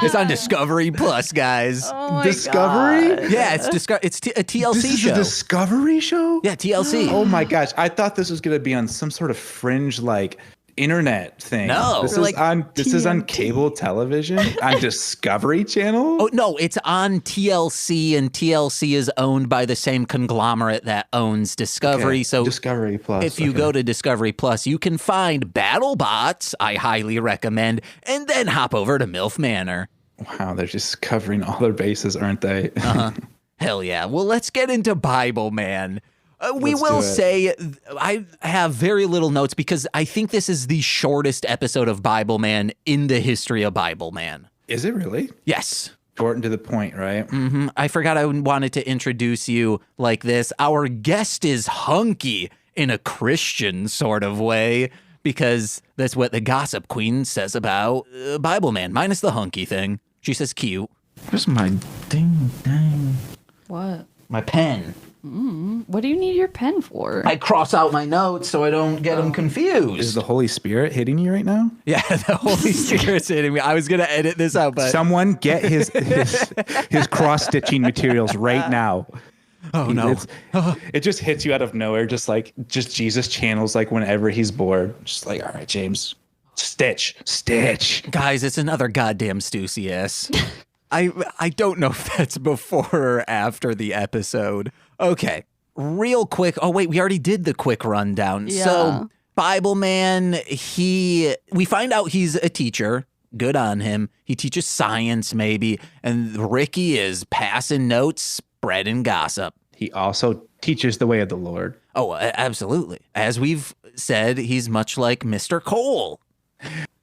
It's on Discovery Plus, guys. Oh my Discovery? God. Yeah, it's a TLC This is show. a Discovery show? Yeah, TLC. Oh, my gosh. I thought this was going to be on some sort of fringe, like, internet thing. No. This Or is like is on TNT. cable television on Discovery Channel. Oh, no, it's on TLC, and TLC is owned by the same conglomerate that owns Discovery. Okay, So Discovery Plus. if you go to Discovery Plus, you can find BattleBots, I highly recommend, and then hop over to MILF Manor. Wow, they're just covering all their bases, aren't they? Hell yeah. Well, let's get into Bibleman. We Let's will do it. say I have very little notes because I think this is the shortest episode of Bibleman in the history of Bibleman. Is it really? Yes. Short and to the point, right? I forgot I wanted to introduce you like this. Our guest is hunky in a Christian sort of way because that's what the gossip queen says about Bibleman, minus the hunky thing. She says cute. Where's my ding dang? What? My pen. What do you need your pen for? I cross out my notes so I don't get them confused. Is the Holy Spirit hitting you right now? Yeah, the Holy Spirit's hitting me. I was going to edit this out, but... Someone get his cross-stitching materials right now. Oh, no. It just hits you out of nowhere, just Jesus channels, like, whenever he's bored. Just like, all right, James, stitch. Guys, it's another goddamn Stussius. I don't know if that's before or after the episode. Okay, real quick. Oh, wait, we already did the quick rundown. Yeah. So Bibleman, we find out he's a teacher. Good on him. He teaches science, maybe. And Ricky is passing notes, spreading gossip. He also teaches the way of the Lord. Oh, absolutely. As we've said, he's much like Mr. Cole.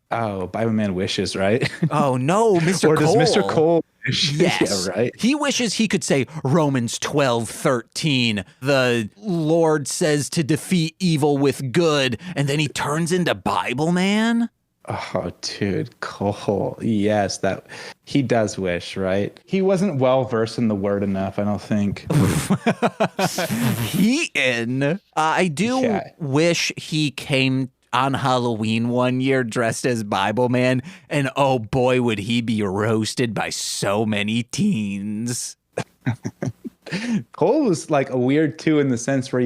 Oh, Bibleman wishes, right? Oh, no, Mr. Or Cole. does Mr. Cole wish? Yes. Yeah, right. He wishes he could say Romans 12:13. The Lord says to defeat evil with good, and then he turns into Bibleman. Oh, dude, Cole. Yes, that he does wish, right? He wasn't well versed in the word enough, I don't think. I do wish he came on Halloween one year dressed as Bibleman, and oh boy, would he be roasted by so many teens. Cole was like a weird too, in the sense where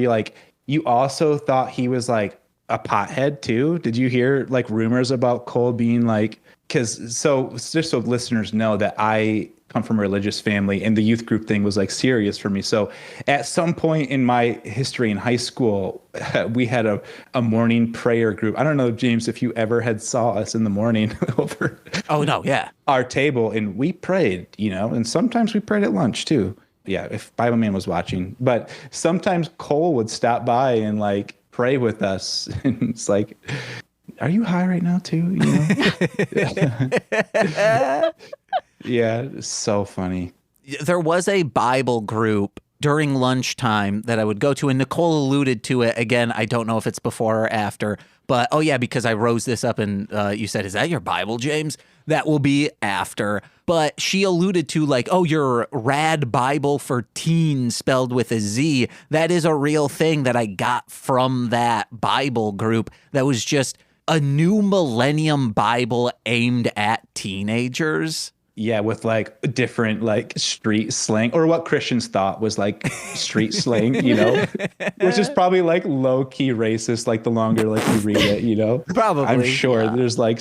you also thought he was like a pothead too. Did you hear like rumors about Cole being like, because just so listeners know that I come from a religious family and the youth group thing was like serious for me. So at some point in my history in high school, we had a morning prayer group. I don't know, James, if you ever had saw us in the morning over our table, and we prayed, and sometimes we prayed at lunch too. Yeah, if Bibleman was watching. But sometimes Cole would stop by and like pray with us. And it's like, are you high right now too? Yeah, it's so funny. There was a Bible group during lunchtime that I would go to, and Nicole alluded to it. Again, I don't know if it's before or after, but because I rose this up and you said, is that your Bible, James? That will be after. But she alluded to like, your Rad Bible for Teens spelled with a Z. That is a real thing that I got from that Bible group that was just a new millennium Bible aimed at teenagers. Yeah, with like different like street slang, or what Christians thought was like street slang, which is probably like low key racist. Like the longer like you read it, Probably. I'm sure there's like,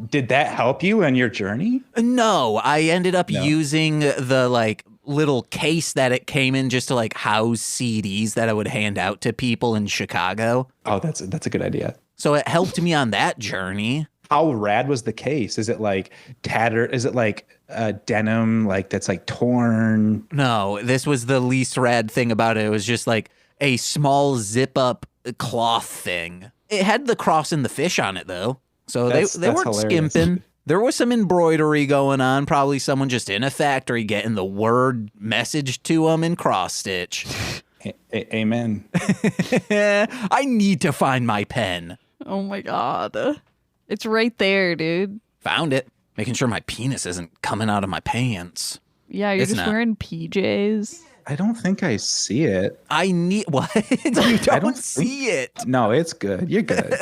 Did that help you in your journey? No, I ended up using the like little case that it came in just to like house CDs that I would hand out to people in Chicago. Oh, that's a good idea. So it helped me on that journey. How rad was the case? Is it like tattered? Is it like denim, like that's like torn? No, this was the least rad thing about it. It was just like a small zip up cloth thing. It had the cross and the fish on it though. So they weren't hilarious. skimping. There was some embroidery going on. Probably someone just in a factory getting the word message to them in cross stitch. Amen. I need to find my pen. Oh my God. It's right there, dude. Found it. Making sure my penis isn't coming out of my pants. Yeah, you're It's just not. wearing PJs. I don't think I see it. I need what? You don't see it. No, it's good. You're good.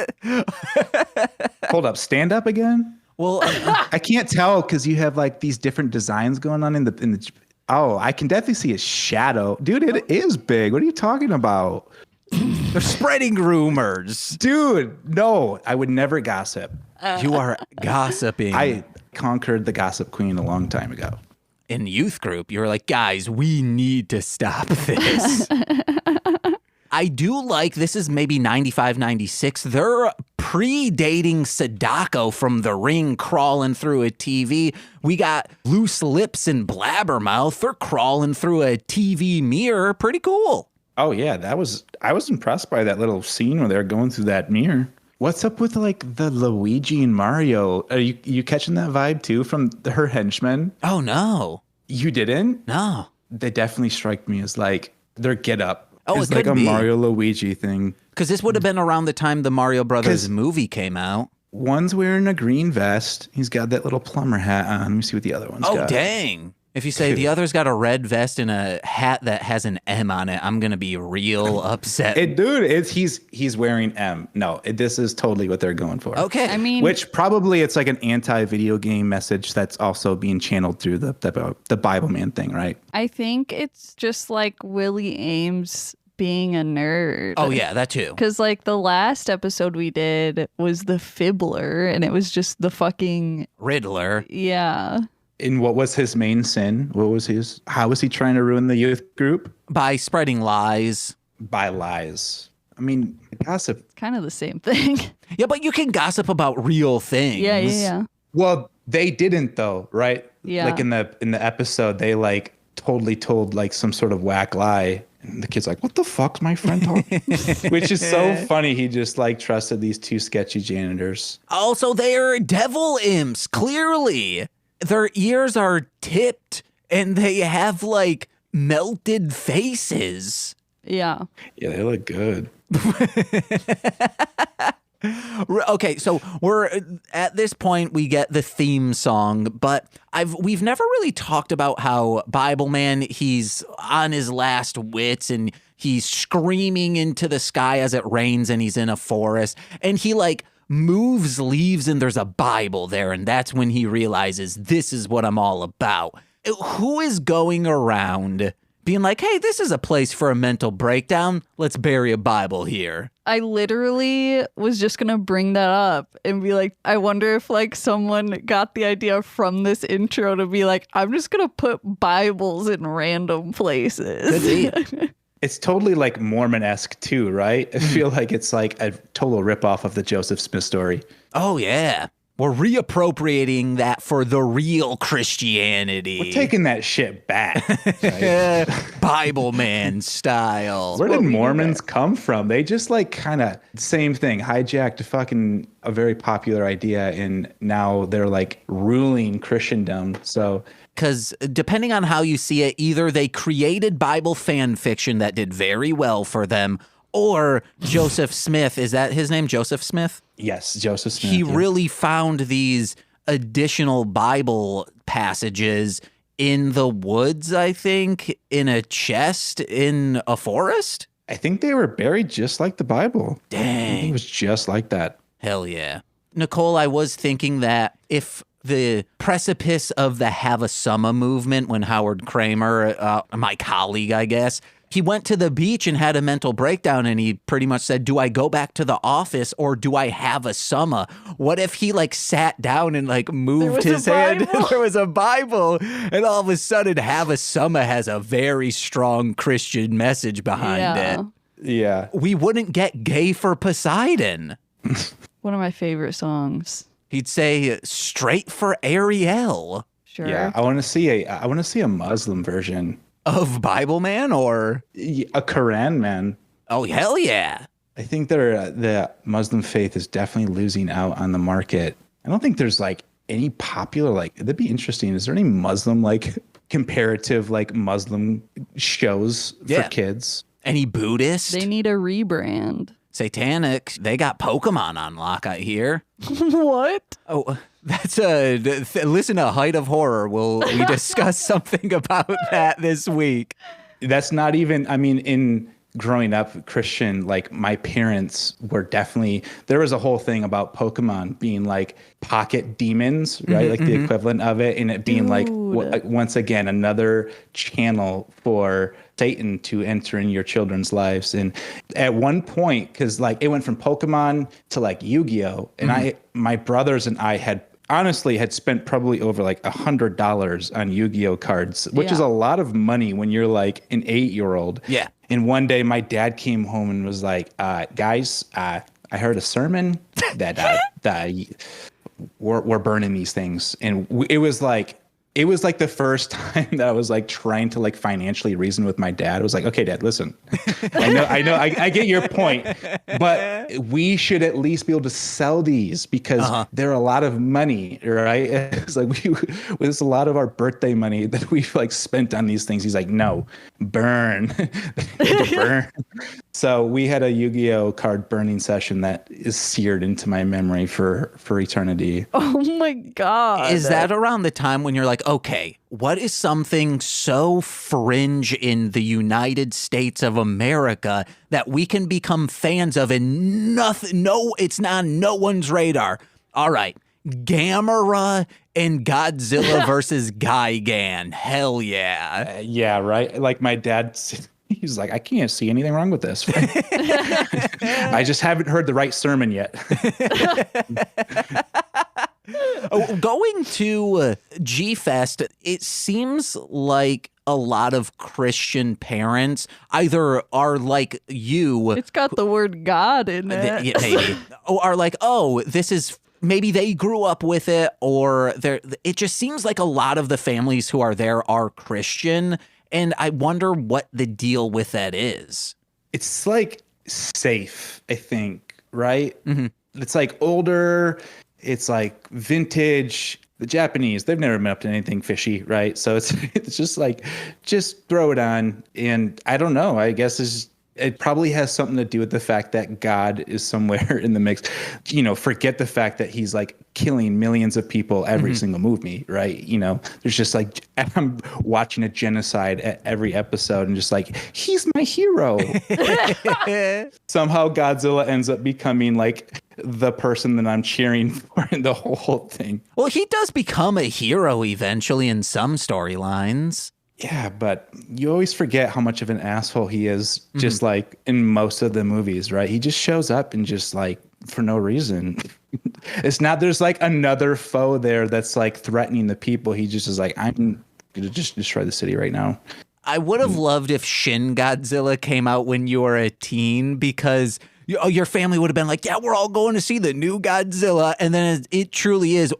Hold up. Stand up again? Well, I can't tell because you have like these different designs going on in the. Oh, I can definitely see a shadow. Dude, it is big. What are you talking about? they're spreading rumors. Dude, no, I would never gossip. You are gossiping. I conquered the gossip queen a long time ago. In youth group, you were like, guys, we need to stop this. I do like, this is maybe 95, 96. They're predating Sadako from The Ring crawling through a TV. We got Loose Lips and Blabbermouth. They're crawling through a TV mirror. Pretty cool. Oh, yeah, I was impressed by that little scene where they're going through that mirror. What's up with like the Luigi and Mario? Are you catching that vibe too from her henchmen? Oh, no. You didn't? No. They definitely strike me as like their get up. Oh, it's it like could a be. Mario Luigi thing. Because this would have been around the time the Mario Brothers 'Cause- movie came out. One's wearing a green vest. He's got that little plumber hat on. Let me see what the other one's Oh, got. dang. If you say the other's got a red vest and a hat that has an M on it, I'm going to be real upset. He's wearing M. No, this is totally what they're going for. Okay. I mean, Which probably it's like an anti-video game message that's also being channeled through the Bibleman thing, right? I think it's just like Willie Ames being a nerd. Oh, yeah, that too. Because like the last episode we did was the Fibbler, and it was just the fucking, Riddler. yeah. And what was his main sin? What was his? How was he trying to ruin the youth group? By spreading lies. By lies. I mean, gossip. Kind of the same thing. Yeah, but you can gossip about real things. Yeah. Well, they didn't though, right? Yeah. Like in the episode, they like totally told like some sort of whack lie. And the kid's like, what the fuck's my friend talking? Which is so funny. He just like trusted these two sketchy janitors. Also, they're devil imps, clearly. Their ears are tipped and they have like melted faces. Yeah. Yeah, they look good. Okay, so we're at this point we get the theme song, but we've never really talked about how Bibleman, he's on his last wits and he's screaming into the sky as it rains and he's in a forest and he like moves leaves and there's a Bible there and that's when he realizes this is what I'm all about. Who is going around being like, hey, this is a place for a mental breakdown. Let's bury a Bible here. I literally was just going to bring that up and be like, I wonder if like someone got the idea from this intro to be like, I'm just going to put Bibles in random places. It's totally like Mormon-esque too, right? I feel like it's like a total ripoff of the Joseph Smith story. Oh, yeah. We're reappropriating that for the real Christianity. We're taking that shit back. Right? Bibleman style. Where did Mormons come from? They just like kind of same thing, hijacked a very popular idea and now they're like ruling Christendom. So because depending on how you see it, either they created Bible fan fiction that did very well for them, or Joseph Smith, is that his name, Joseph Smith? Yes, Joseph Smith. He really found these additional Bible passages in the woods, I think, in a chest in a forest. I think they were buried just like the Bible. Dang. I think it was just like that. Hell yeah. Nicole, I was thinking that if the precipice of the Have a Summer movement, when Howard Kramer, my colleague, I guess, he went to the beach and had a mental breakdown and he pretty much said, do I go back to the office or do I have a summer? What if he like sat down and like moved his hand and there was a Bible and all of a sudden Have a Summer has a very strong Christian message behind it. Yeah. We wouldn't get Gay for Poseidon. One of my favorite songs. He'd say Straight for Ariel. Sure. Yeah. I want to see a Muslim version. Of Bibleman or? A Quran man. Oh, hell yeah. I think the Muslim faith is definitely losing out on the market. I don't think there's like any popular, like, that'd be interesting. Is there any Muslim, like, comparative, like, Muslim shows for kids? Any Buddhist? They need a rebrand. Satanic. They got Pokemon on lock, I hear. What? Oh, that's listen to Height of Horror. We discuss something about that this week. That's not even, I mean, in growing up Christian, like my parents were definitely, there was a whole thing about Pokemon being like pocket demons, right? Like the equivalent of it. And it being like, once again, another channel for Satan to enter in your children's lives. And at one point, because like it went from Pokemon to like Yu-Gi-Oh! And my brothers and I had spent probably over like $100 on Yu-Gi-Oh cards, which is a lot of money when you're like an 8-year-old. Yeah. And one day my dad came home and was like, guys, I heard a sermon that we're burning these things. And it was like the first time that I was like trying to like financially reason with my dad. I was like, okay, Dad, listen, I know, I get your point, but we should at least be able to sell these because they're a lot of money, right? It's like it's a lot of our birthday money that we've like spent on these things. He's like, no, burn. Burn. So we had a Yu-Gi-Oh card burning session that is seared into my memory for eternity. Oh my God. Is that around the time when you're like, okay, what is something so fringe in the United States of America that we can become fans of and nothing, it's not on no one's radar? All right, Gamera and Godzilla versus Gigan. Hell yeah. Yeah, right? Like my dad, he's like, I can't see anything wrong with this. I just haven't heard the right sermon yet. Going to G-Fest, it seems like a lot of Christian parents either are like you. It's got the word God in it. Yeah, maybe. Or are like, oh, this is, maybe they grew up with it, or it just seems like a lot of the families who are there are Christian. And I wonder what the deal with that is. It's like safe, I think, right? Mm-hmm. It's like older, it's like vintage. The Japanese, they've never been up to anything fishy, right? So it's just like, just throw it on. And I don't know, I guess it probably has something to do with the fact that God is somewhere in the mix. You know, forget the fact that he's like killing millions of people every single movie, right? You know, there's just like, I'm watching a genocide at every episode and just like, he's my hero. Somehow Godzilla ends up becoming like the person that I'm cheering for in the whole thing. Well, he does become a hero eventually in some storylines. Yeah, but you always forget how much of an asshole he is, just like in most of the movies, right? He just shows up and just like for no reason. It's not there's like another foe there that's like threatening the people. He just is like, I'm gonna just destroy the city right now. I would have loved if Shin Godzilla came out when you were a teen, because your family would have been like, yeah, we're all going to see the new Godzilla. And then it truly is.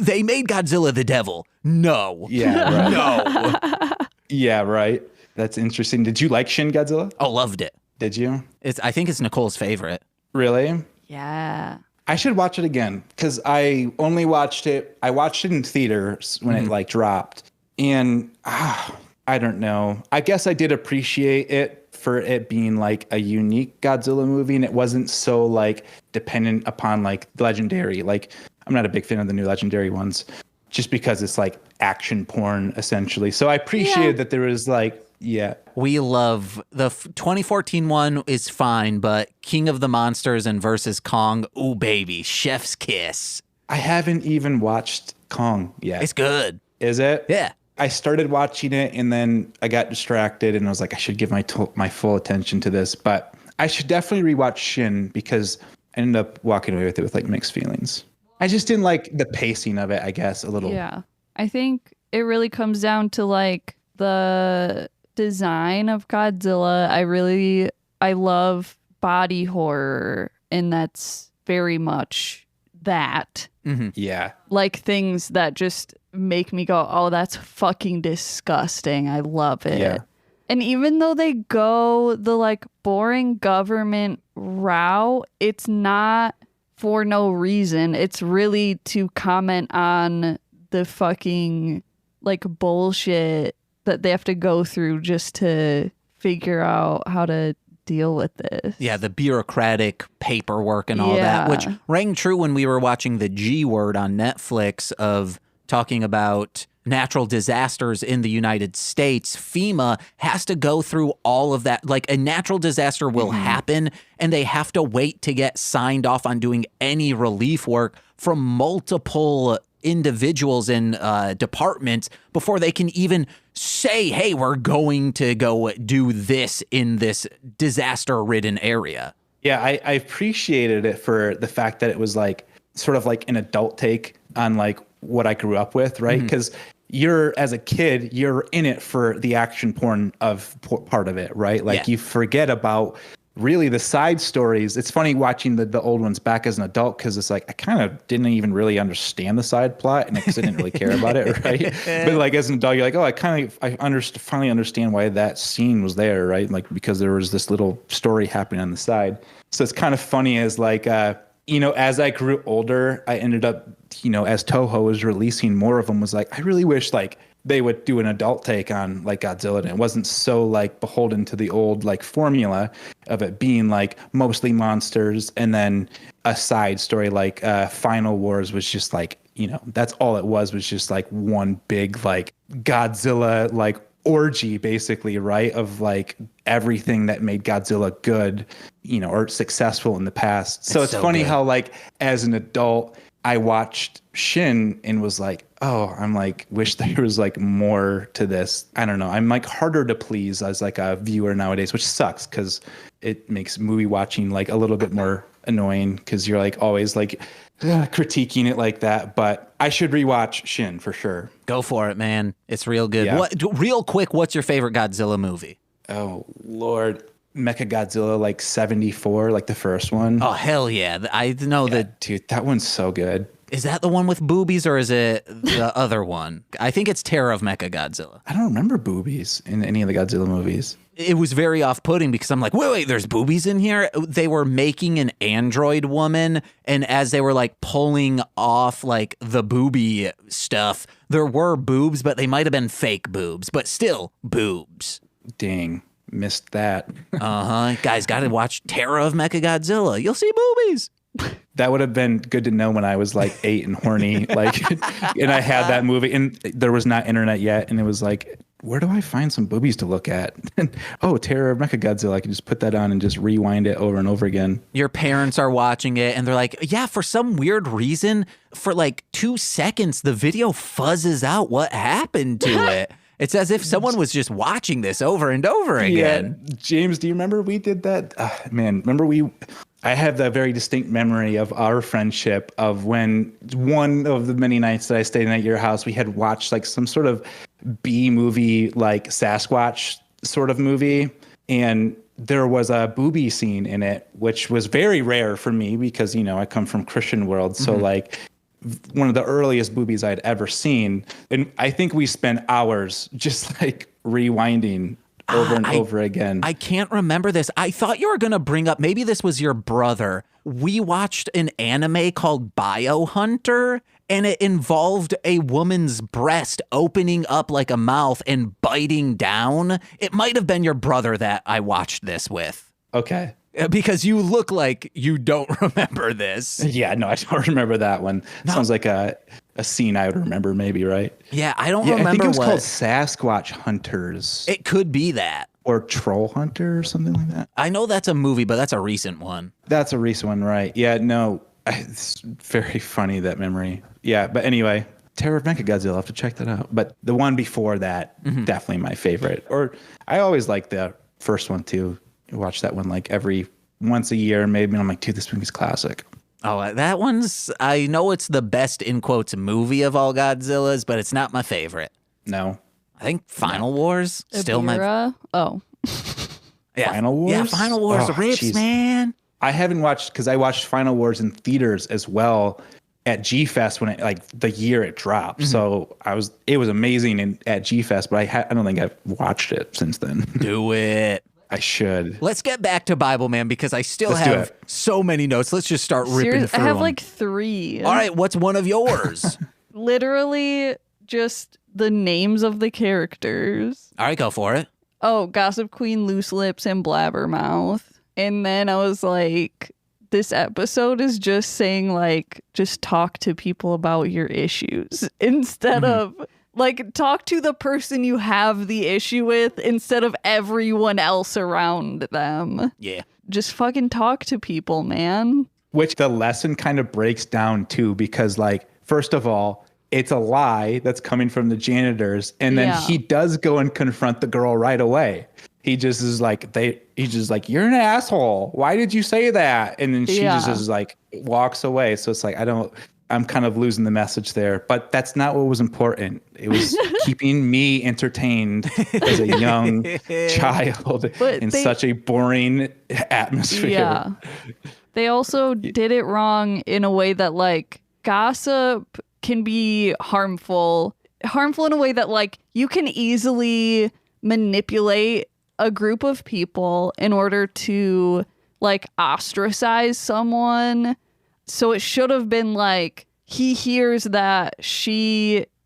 They made Godzilla the devil. No. Yeah, right. No. Yeah, right. That's interesting. Did you like Shin Godzilla? Oh, loved it. Did you? I think it's Nicole's favorite. Really? Yeah. I should watch it again because I only watched it. I watched it in theaters when it like dropped. And I don't know. I guess I did appreciate it for it being like a unique Godzilla movie, and it wasn't so like dependent upon like legendary. Like, I'm not a big fan of the new legendary ones just because it's like action porn essentially. So I appreciated that there was like, we love the 2014 one is fine, but King of the Monsters and versus Kong, ooh baby, chef's kiss. I haven't even watched Kong yet. It's good. Is it? Yeah. I started watching it and then I got distracted and I was like, I should give my full attention to this. But I should definitely rewatch Shin because I ended up walking away with it with like mixed feelings. I just didn't like the pacing of it, I guess, a little. Yeah. I think it really comes down to like the design of Godzilla. I love body horror, and that's very much that. Mm-hmm. Yeah. Like things that just make me go, oh, that's fucking disgusting. I love it. Yeah. And even though they go the like boring government route, it's not for no reason. It's really to comment on the fucking like bullshit that they have to go through just to figure out how to deal with this. Yeah, the bureaucratic paperwork and all that, which rang true when we were watching The G Word on Netflix of talking about natural disasters in the United States. FEMA has to go through all of that. Like a natural disaster will happen and they have to wait to get signed off on doing any relief work from multiple individuals and departments before they can even say, hey, we're going to go do this in this disaster-ridden area. Yeah, I appreciated it for the fact that it was like sort of like an adult take on like what I grew up with, right? Because as a kid, you're in it for the action porn of part of it, right? Like you forget about really the side stories. It's funny watching the old ones back as an adult because it's like I kind of didn't even really understand the side plot and because I didn't really care about it, right? But like as an adult, you're like, oh, I finally understand why that scene was there, right? Like because there was this little story happening on the side. So it's kind of funny as like as I grew older, I ended up, as Toho was releasing more of them, was like, I really wish like they would do an adult take on like Godzilla and it wasn't so like beholden to the old like formula of it being like mostly monsters and then a side story like Final Wars was just like, that's all it was just like one big like Godzilla like orgy basically, right? Of like everything that made Godzilla good, or successful in the past. So it's funny how like as an adult, I watched Shin and was like, oh, I'm like, wish there was like more to this. I don't know. I'm like harder to please as like a viewer nowadays, which sucks because it makes movie watching like a little bit more annoying because you're like always like critiquing it like that. But I should rewatch Shin for sure. Go for it, man. It's real good. Yeah. Real quick, what's your favorite Godzilla movie? Oh, Lord. Mechagodzilla, like 74, like the first one. Oh, hell yeah. I know that. Dude, that one's so good. Is that the one with boobies or is it the other one? I think it's Terror of Mechagodzilla. I don't remember boobies in any of the Godzilla movies. It was very off-putting because I'm like, wait, there's boobies in here? They were making an android woman, and as they were like pulling off like the boobie stuff, there were boobs, but they might have been fake boobs, but still boobs. Dang. Missed that. Guys, got to watch Terror of Mechagodzilla. You'll see boobies. That would have been good to know when I was like 8 and horny, like, and I had that movie, and there was not internet yet, and it was like, where do I find some boobies to look at? Oh, Terror of Mechagodzilla. I can just put that on and just rewind it over and over again. Your parents are watching it, and they're like, yeah, for some weird reason, for like 2 seconds, the video fuzzes out what happened to it. It's as if someone was just watching this over and over again. Yeah. James, do you remember we did that? I have that very distinct memory of our friendship of when one of the many nights that I stayed at your house, we had watched like some sort of B movie, like Sasquatch sort of movie. And there was a boobie scene in it, which was very rare for me because, you know, I come from Christian world. So like, one of the earliest boobies I'd ever seen. And I think we spent hours just like rewinding over and over again. I can't remember this. I thought you were going to bring up, maybe this was your brother. We watched an anime called Biohunter, and it involved a woman's breast opening up like a mouth and biting down. It might have been your brother that I watched this with. Okay. Because you look like you don't remember this. Yeah, no, I don't remember that one. No. Sounds like a scene I would remember maybe, right? Yeah, I don't remember. I think it was called Sasquatch Hunters. It could be that. Or Troll Hunter or something like that. I know that's a movie, but that's a recent one. That's a recent one, right? Yeah, no, it's very funny, that memory. Yeah, but anyway, Terror of Mechagodzilla, I'll have to check that out. But the one before that, definitely my favorite. Or I always like the first one too. Watch that one like once a year maybe, and I'm like, dude, this movie's classic. Oh, that one's, I know it's the best in quotes movie of all Godzillas, but it's not my favorite. No. I think Final Wars still my. Oh. Yeah. Final Wars? Yeah, Final Wars rips, geez. Man. I haven't watched, because I watched Final Wars in theaters as well at G-Fest when it, like the year it dropped. So it was amazing at G-Fest, but I don't think I've watched it since then. Do it. I should. Let's get back to Bibleman because I still have so many notes. Let's just start ripping through I have them. like 3. All right, what's one of yours? Literally just the names of the characters. All right, go for it. Oh, Gossip Queen, Loose Lips, and Blabbermouth. And then I was like, this episode is just saying like, just talk to people about your issues instead of... Like, talk to the person you have the issue with instead of everyone else around them. Yeah. Just fucking talk to people, man. Which the lesson kind of breaks down too, because like, first of all, it's a lie that's coming from the janitors. And then he does go and confront the girl right away. He just is like, he's just like, you're an asshole. Why did you say that? And then she just is like, walks away. So it's like, I'm kind of losing the message there, but that's not what was important. It was keeping me entertained as a young child in such a boring atmosphere. Yeah. They also did it wrong in a way that like gossip can be harmful in a way that like you can easily manipulate a group of people in order to like ostracize someone. So it should have been like, he hears that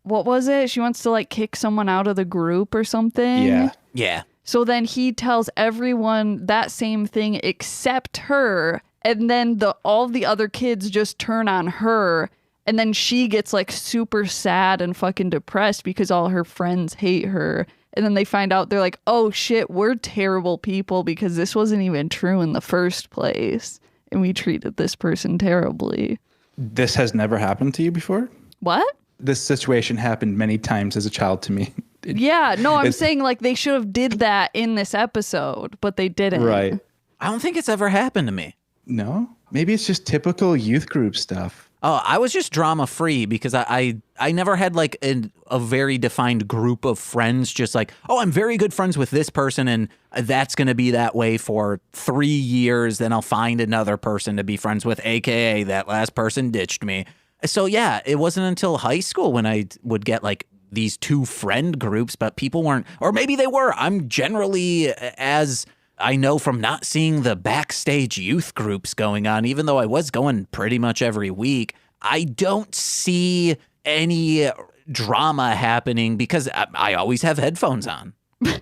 what was it? She wants to like kick someone out of the group or something. Yeah. Yeah. So then he tells everyone that same thing except her. And then all the other kids just turn on her. And then she gets like super sad and fucking depressed because all her friends hate her. And then they find out, they're like, oh shit, we're terrible people because this wasn't even true in the first place. And we treated this person terribly. This has never happened to you before? What? This situation happened many times as a child to me. Yeah, no, I'm saying like they should have did that in this episode, but they didn't. Right. I don't think it's ever happened to me. No? Maybe it's just typical youth group stuff. Oh, I was just drama free because I never had like a very defined group of friends. Just like, oh, I'm very good friends with this person and that's going to be that way for 3 years. Then I'll find another person to be friends with, AKA that last person ditched me. So yeah, it wasn't until high school when I would get like these 2 friend groups, but people weren't, or maybe they were. I'm generally, as I know from not seeing the backstage youth groups going on, even though I was going pretty much every week, I don't see any drama happening because I always have headphones on.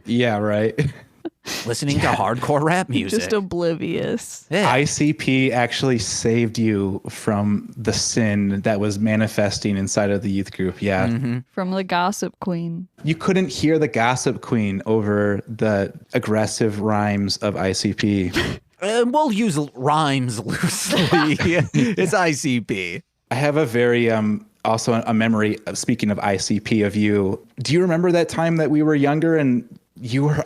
Yeah, right. Listening to hardcore rap music. Just oblivious. Yeah. ICP actually saved you from the sin that was manifesting inside of the youth group. Yeah. Mm-hmm. From the gossip queen. You couldn't hear the gossip queen over the aggressive rhymes of ICP. We'll use rhymes loosely. It's ICP. I have a very also a memory of, speaking of ICP, of you. Do you remember that time that we were younger and you were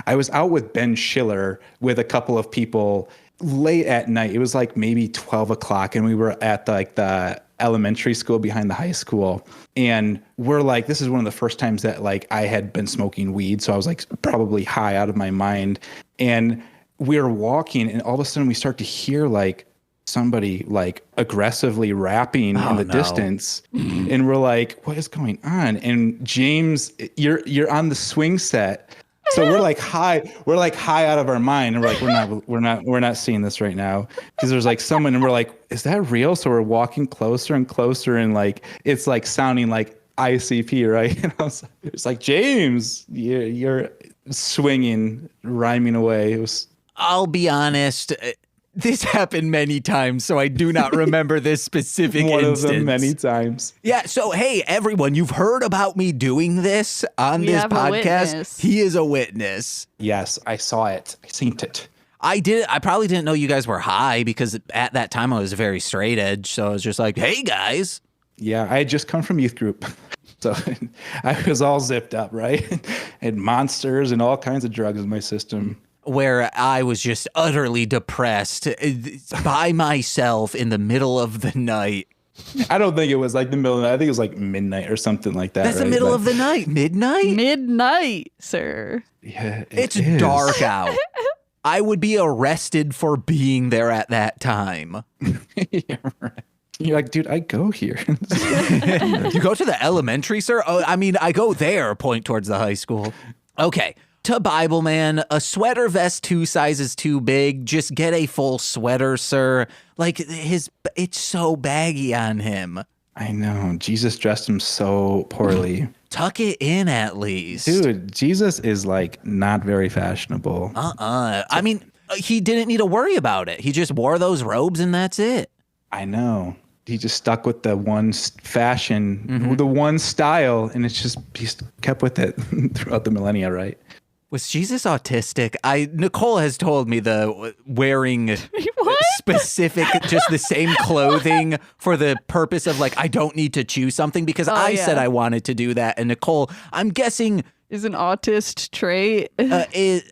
I was out with Ben Schiller with a couple of people late at night. It was like maybe 12 o'clock and we were at the elementary school behind the high school. And we're like, this is one of the first times that like I had been smoking weed. So I was like probably high out of my mind. And we're walking and all of a sudden we start to hear like somebody like aggressively rapping in the distance. And we're like, what is going on? And James, you're on the swing set. So we're like high out of our mind. And we're like, we're not seeing this right now. Cause there's like someone and we're like, is that real? So we're walking closer and closer and like, it's like sounding like ICP, right? And it's like, James, you're swinging, rhyming away. It was. I'll be honest. This happened many times, so I do not remember this specific One instance. of them many times. Yeah, so hey, everyone, you've heard about me doing this on this podcast. He is a witness. Yes, I saw it. I seen it. I probably didn't know you guys were high because at that time I was very straight edge, so I was just like, hey, guys. Yeah, I had just come from youth group. So I was all zipped up, right? And monsters and all kinds of drugs in my system. Where I was just utterly depressed by myself in the middle of the night. I don't think it was like the middle of the night. I think it was like midnight or something like that. That's right? The middle of the night. Midnight? Midnight, sir. Yeah, it's dark out. I would be arrested for being there at that time. Yeah, right. You're like, dude, I go here. You go to the elementary, sir? Oh, I mean, I go there, point towards the high school. Okay. To Bibleman, a sweater vest 2 sizes too big. Just get a full sweater, sir. Like it's so baggy on him. I know. Jesus dressed him so poorly. Tuck it in at least. Dude, Jesus is like not very fashionable. I mean, he didn't need to worry about it. He just wore those robes and that's it. I know. He just stuck with the one fashion, the one style, and it's just he kept with it throughout the millennia, right? Was Jesus autistic? Nicole has told me the wearing specific, just the same clothing for the purpose of like, I don't need to choose something because I said I wanted to do that. And Nicole, I'm guessing is an autist trait.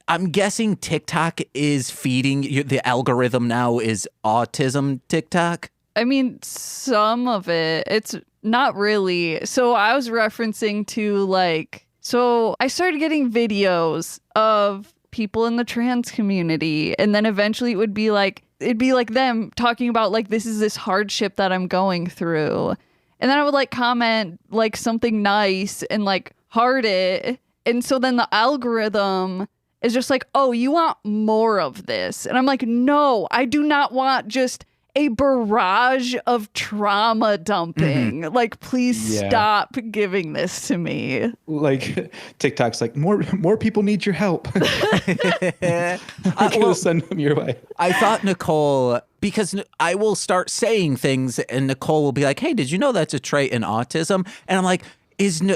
I'm guessing TikTok is feeding the algorithm now is autism TikTok. I mean, some of it, it's not really. So I was referencing to like, so I started getting videos of people in the trans community. And then eventually it'd be like them talking about like, this is this hardship that I'm going through. And then I would like comment like something nice and like heart it. And so then the algorithm is just like, oh, you want more of this. And I'm like, no, I do not want just a barrage of trauma dumping. Like, please stop giving this to me. Like TikTok's like, more people need your help. We'll send them your way. I thought Nicole, because I will start saying things and Nicole will be like, hey, did you know that's a trait in autism? And I'm like,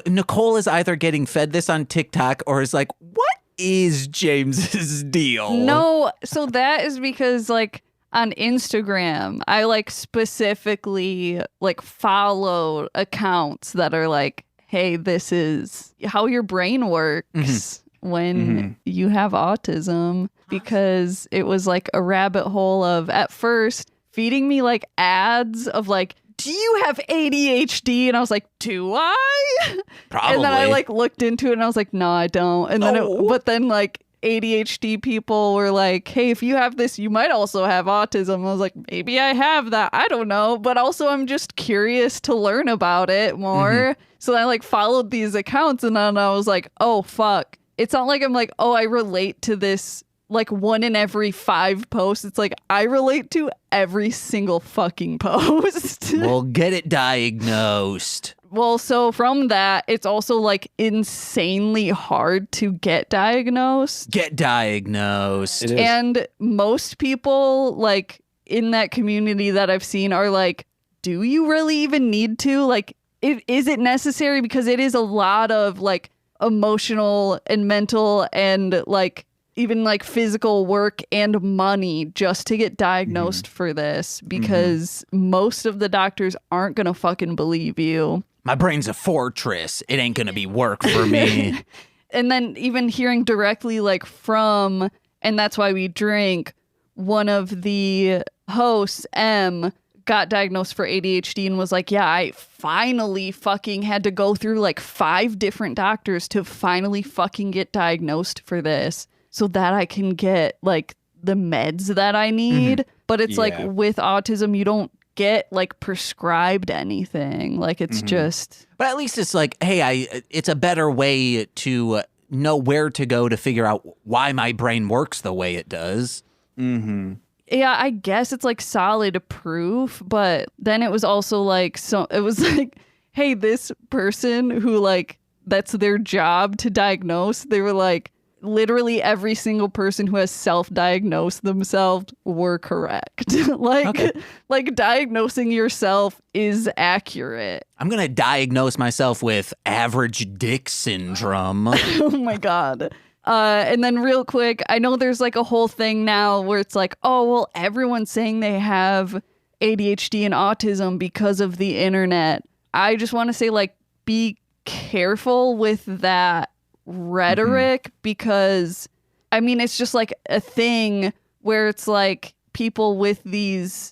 Nicole is either getting fed this on TikTok or is like, what is James's deal? No, so that is because like, on Instagram, I like specifically like follow accounts that are like, hey, this is how your brain works when you have autism, because it was like a rabbit hole of at first feeding me like ads of like, do you have ADHD? And I was like, do I? Probably. And then I like looked into it and I was like, no, I don't. And then, but then like ADHD people were like, hey, if you have this, you might also have autism. I was like, maybe I have that. I don't know. But also I'm just curious to learn about it more. So I like followed these accounts and then I was like, oh, fuck. It's not like I'm like, oh, I relate to this like 1 in every 5 posts. It's like I relate to every single fucking post. Well, get it diagnosed. Well, so from that, it's also like insanely hard to get diagnosed. Get diagnosed. It is. And most people like in that community that I've seen are like, do you really even need to? Like, is it necessary? Because it is a lot of like emotional and mental and like even like physical work and money just to get diagnosed for this, because most of the doctors aren't going to fucking believe you. My brain's a fortress. It ain't gonna be work for me. And then even hearing directly like from, and that's why we drink, one of the hosts, M, got diagnosed for ADHD and was like, yeah, I finally fucking had to go through like 5 different doctors to finally fucking get diagnosed for this so that I can get like the meds that I need. But it's like with autism, you don't get like prescribed anything. Like it's just. But at least it's like, hey, it's a better way to know where to go to figure out why my brain works the way it does. Yeah, I guess it's like solid proof, but then it was also like, so it was like, hey, this person who like, that's their job to diagnose, they were like, literally every single person who has self-diagnosed themselves were correct. Like diagnosing yourself is accurate. I'm going to diagnose myself with average dick syndrome. Oh my God. And then real quick, I know there's like a whole thing now where it's like, oh, well, everyone's saying they have ADHD and autism because of the internet. I just want to say, like, be careful with that rhetoric because, I mean, it's just like a thing where it's like people with ADHD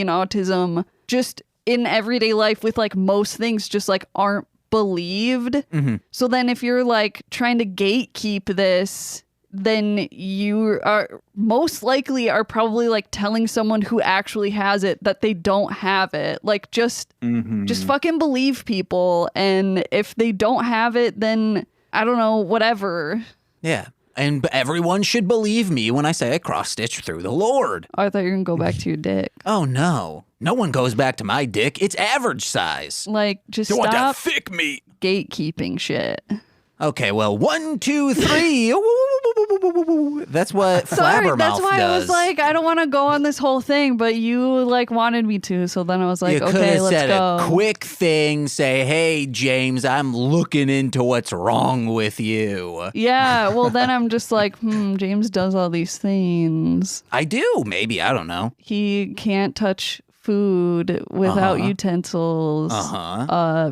and autism just in everyday life with like most things just like aren't believed. So then if you're like trying to gatekeep this, then you are most likely are probably like telling someone who actually has it that they don't have it. Like just fucking believe people, and if they don't have it, then I don't know, whatever. Yeah. And everyone should believe me when I say I cross-stitched through the Lord. I thought you were gonna go back to your dick. Oh no. No one goes back to my dick. It's average size. Like, just Don't want that stop thick meat. gatekeeping shit. Okay, well, 1, 2, 3. That's what Sorry, Flabbermouth that's why does. I was like, I don't want to go on this whole thing, but you like wanted me to, so then I was like, you could okay, have let's said go. a quick thing, say, hey, James, I'm looking into what's wrong with you. Yeah, well then I'm just like, James does all these things. I do, maybe, I don't know. He can't touch food without utensils.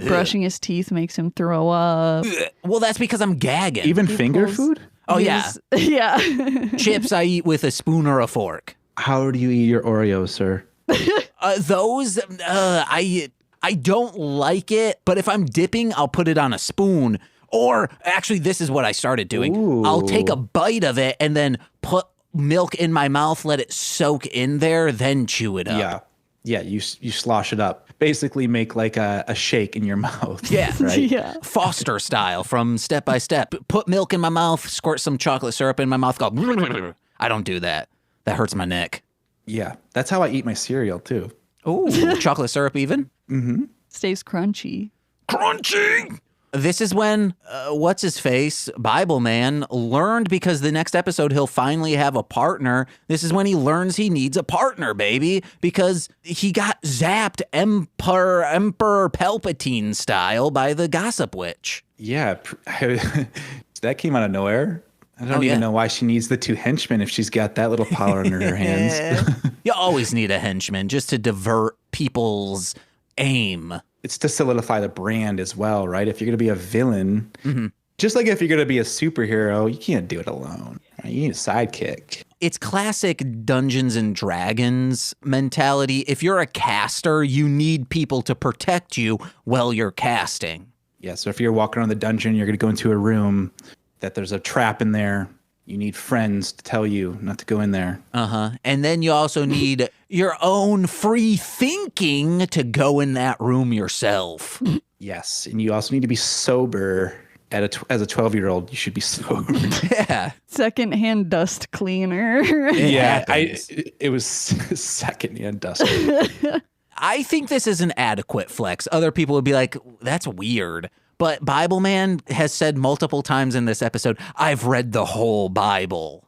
Brushing his teeth makes him throw up. Well, that's because I'm gagging. Even finger food? Oh, yeah. Yeah. Chips I eat with a spoon or a fork. How do you eat your Oreos, sir? Those, I don't like it, but if I'm dipping, I'll put it on a spoon. Or actually, this is what I started doing. Ooh. I'll take a bite of it and then put milk in my mouth, let it soak in there, then chew it up. Yeah, you slosh it up. Basically make like a shake in your mouth. Yeah. Right? Yeah. Foster style from Step by Step. Put milk in my mouth, squirt some chocolate syrup in my mouth, go. I don't do that. That hurts my neck. Yeah, that's how I eat my cereal too. Ooh, chocolate syrup even? Stays crunchy. Crunchy! This is when, what's-his-face, Bibleman, learned, because the next episode he'll finally have a partner. This is when he learns he needs a partner, baby, because he got zapped Emperor Palpatine style by the Gossip Witch. Yeah, that came out of nowhere. I don't even know why she needs the 2 henchmen if she's got that little power under her hands. You always need a henchman just to divert people's aim. It's to solidify the brand as well, right? If you're going to be a villain, just like if you're going to be a superhero, you can't do it alone. Right? You need a sidekick. It's classic Dungeons and Dragons mentality. If you're a caster, you need people to protect you while you're casting. Yeah, so if you're walking around the dungeon, you're going to go into a room that there's a trap in there. You need friends to tell you not to go in there. And then you also need your own free thinking to go in that room yourself. Yes, and you also need to be sober. As a 12-year-old, you should be sober. Yeah. Secondhand dust cleaner. It was secondhand dust cleaner. I think this is an adequate flex. Other people would be like, that's weird. But Bibleman has said multiple times in this episode, I've read the whole Bible.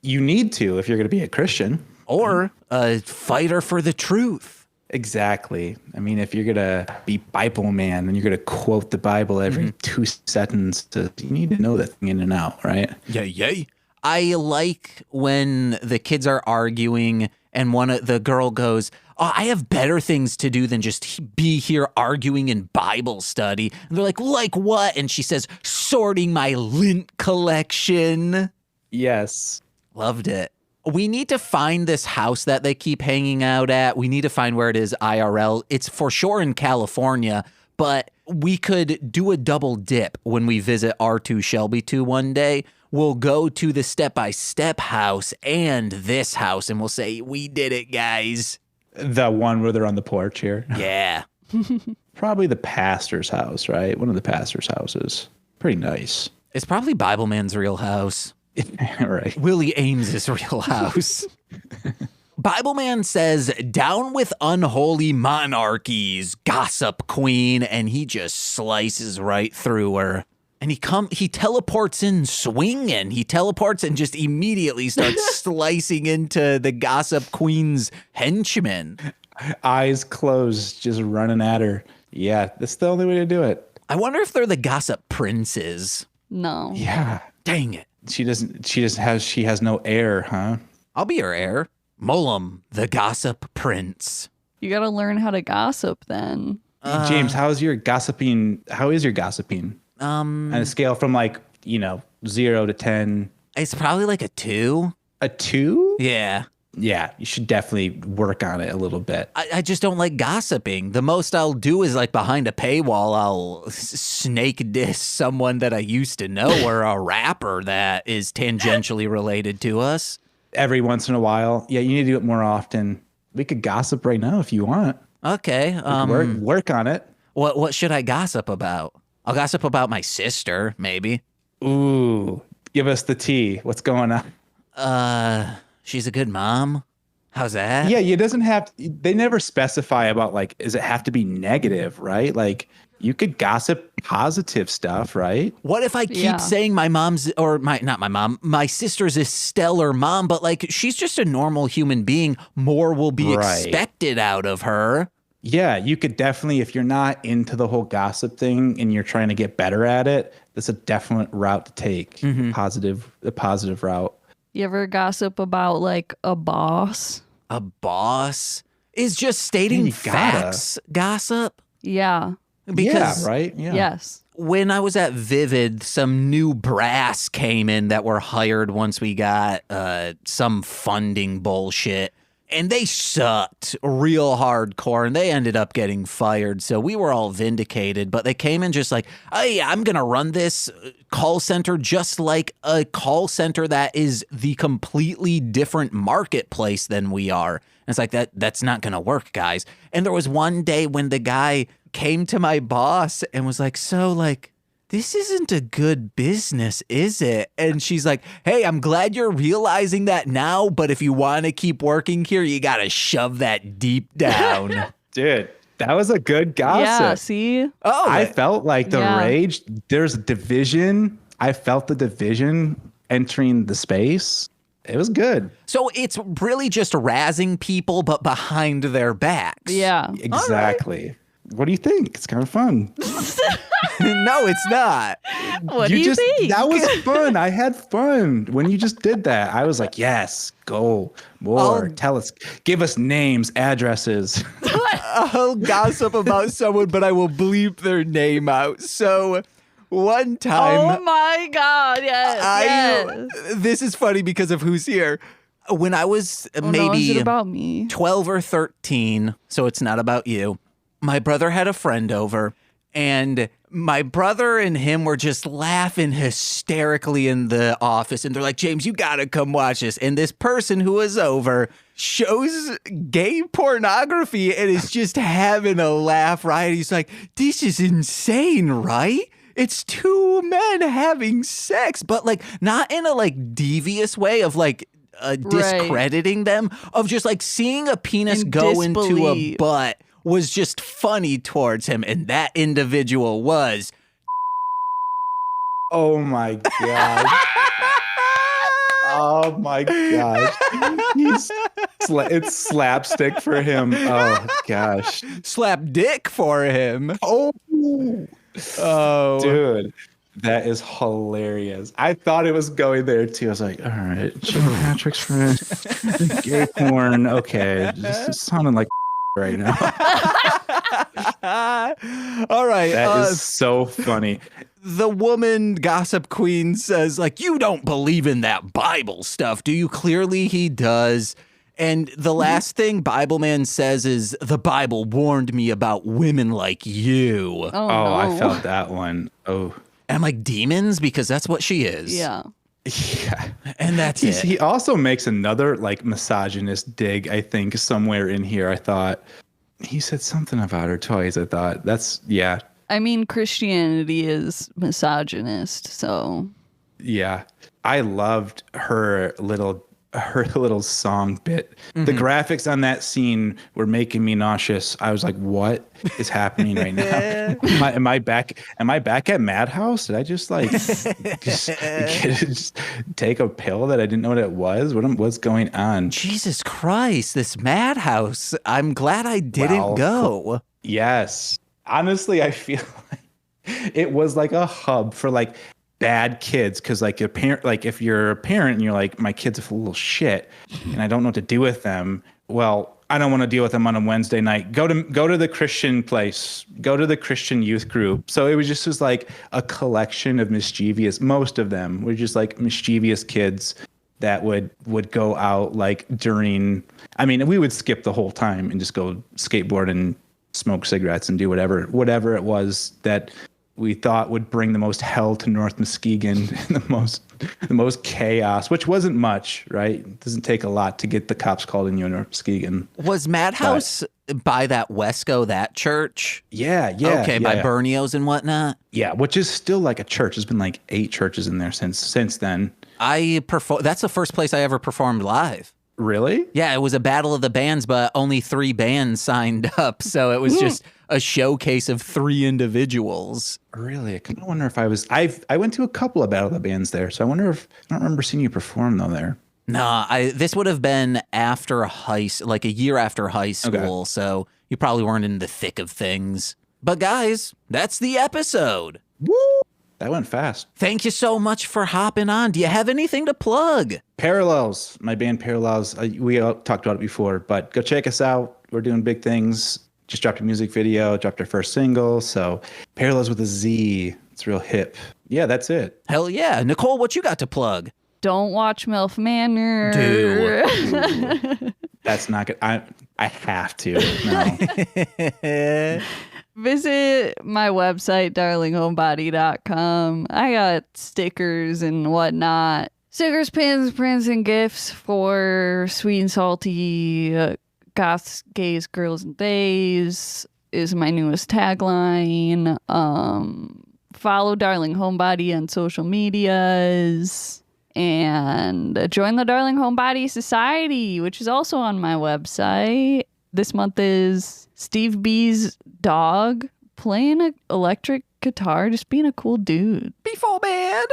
You need to if you're going to be a Christian. Or a fighter for the truth. Exactly. I mean, if you're going to be Bibleman and you're going to quote the Bible every 2 seconds, you need to know that thing in and out, right? Yeah. I like when the kids are arguing and the girl goes, oh, I have better things to do than just be here arguing in Bible study. And they're like what? And she says, sorting my lint collection. Yes. Loved it. We need to find this house that they keep hanging out at. We need to find where it is IRL. It's for sure in California, but we could do a double dip when we visit R2 Shelby 2 one day. We'll go to the step-by-step house and this house, and we'll say, we did it, guys. The one where they're on the porch here? Yeah. Probably the pastor's house, right? One of the pastor's houses. Pretty nice. It's probably Bibleman's real house. Right. Willie Ames's real house. Bibleman says, down with unholy monarchies, gossip queen, and he just slices right through her. And he teleports in swinging. He teleports and just immediately starts slicing into the gossip queen's henchmen. Eyes closed, just running at her. Yeah, that's the only way to do it. I wonder if they're the gossip princes. No. Yeah. Dang it. She has no heir, huh? I'll be her heir. McCollum, the gossip prince. You got to learn how to gossip then. James, how is your gossiping? On a scale from 0 to 10. It's probably like a 2. A 2? Yeah. Yeah, you should definitely work on it a little bit. I just don't like gossiping. The most I'll do is behind a paywall, I'll snake diss someone that I used to know or a rapper that is tangentially related to us. Every once in a while. Yeah, you need to do it more often. We could gossip right now if you want. Okay. Work on it. What should I gossip about? I'll gossip about my sister, maybe. Ooh, give us the tea. What's going on? She's a good mom. How's that? Yeah, it doesn't have. They never specify about does it have to be negative, right? You could gossip positive stuff, right? What if I keep saying my sister's a stellar mom, but she's just a normal human being. More will be expected out of her. Yeah, you could definitely, if you're not into the whole gossip thing and you're trying to get better at it, that's a definite route to take. Mm-hmm. A positive route. You ever gossip about a boss? A boss is just stating facts. Gossip. Yeah. Because, right? Yeah. Yes. When I was at Vivid, some new brass came in that were hired once we got some funding bullshit. And they sucked real hardcore, and they ended up getting fired. So we were all vindicated, but they came in just hey, I'm going to run this call center just like a call center that is the completely different marketplace than we are. And it's that's not going to work, guys. And there was one day when the guy came to my boss and was this isn't a good business, is it? And she's like, hey, I'm glad you're realizing that now, but if you want to keep working here, you got to shove that deep down. Dude, that was a good gossip. Yeah, see? Oh, I felt the rage. There's division. I felt the division entering the space. It was good. So it's really just razzing people, but behind their backs. Yeah. Exactly. What do you think? It's kind of fun. No, it's not. What do you think? That was fun. I had fun when you just did that. I was like, yes, go more. Tell us, give us names, addresses. I'll gossip about someone, but I will bleep their name out. So one time. Oh my God, yes. This is funny because of who's here. When I was is maybe it about me? 12 or 13, so it's not about you, my brother had a friend over, and my brother and him were just laughing hysterically in the office. And they're like, James, you got to come watch this. And this person who was over shows gay pornography and is just having a laugh, right? He's like, this is insane, right? It's two men having sex, but like not in a like devious way of like discrediting them, of just like seeing a penis go into a butt was just funny towards him. And that individual was. Oh my God. Oh my gosh. It's slapstick for him. Oh gosh. Slap dick for him. Oh, dude. That is hilarious. I thought it was going there too. I was like, all right, Jim Patrick's friend, gay porn. Okay, this sounding like right now. All right. That is so funny. The woman gossip queen says, like, you don't believe in that Bible stuff, do you? Clearly he does. And the last thing Bibleman says is, the Bible warned me about women like you. Oh, no. I felt that one. Oh. And I'm like, demons? Because that's what she is. Yeah. Yeah. And that's it. He also makes another like misogynist dig, I think, somewhere in here. I thought he said something about her toys. I thought yeah. I mean, Christianity is misogynist, so. Yeah. I loved her little song bit. Mm-hmm. The graphics on that scene were making me nauseous. I was like, what is happening right now? Am I back at Madhouse? Did I just just take a pill that I didn't know what it was? What's going on? Jesus Christ, this Madhouse. I'm glad I didn't go. Yes. Honestly, I feel like it was like a hub for like bad kids, because like your parent, like if you're a parent and you're like, my kid's a little shit and I don't know what to do with them, well, I don't want to deal with them on a Wednesday night. Go to the Christian place, go to the Christian youth group. So it was just like a collection of most of them were just like mischievous kids that would go out like during, I mean, we would skip the whole time and just go skateboard and smoke cigarettes and do whatever it was that we thought would bring the most hell to North Muskegon, the most chaos, which wasn't much, right? It doesn't take a lot to get the cops called in North Muskegon. Was Madhouse by that Wesco, that church? Yeah. Okay, by Bernio's and whatnot? Yeah, which is still like a church. There's been like 8 churches in there since then. That's the first place I ever performed live. Really? Yeah, it was a battle of the bands, but only 3 bands signed up. So it was just a showcase of 3 individuals. Really? I kind of wonder if I went to a couple of battle of the bands there. So I wonder if, I don't remember seeing you perform though there. No, this would have been after like a year after high school. Okay. So you probably weren't in the thick of things. But guys, that's the episode. Woo! That went fast. Thank you so much for hopping on. Do you have anything to plug? PARALLELZ, my band PARALLELZ. We talked about it before, but go check us out. We're doing big things. Just dropped a music video, dropped our first single. So PARALLELZ with a Z. It's real hip. Yeah, that's it. Hell yeah. Nicole, what you got to plug? Don't watch MILF Manor. Do. That's not good. I have to. No. Visit my website, darlinghomebody.com. I got stickers and whatnot. Stickers, pins, prints, and gifts for sweet and salty goths, gays, girls, and theys is my newest tagline. Follow Darling Homebody on social medias. And join the Darling Homebody Society, which is also on my website. This month is Steve B's dog playing an electric guitar, just being a cool dude. Before bed.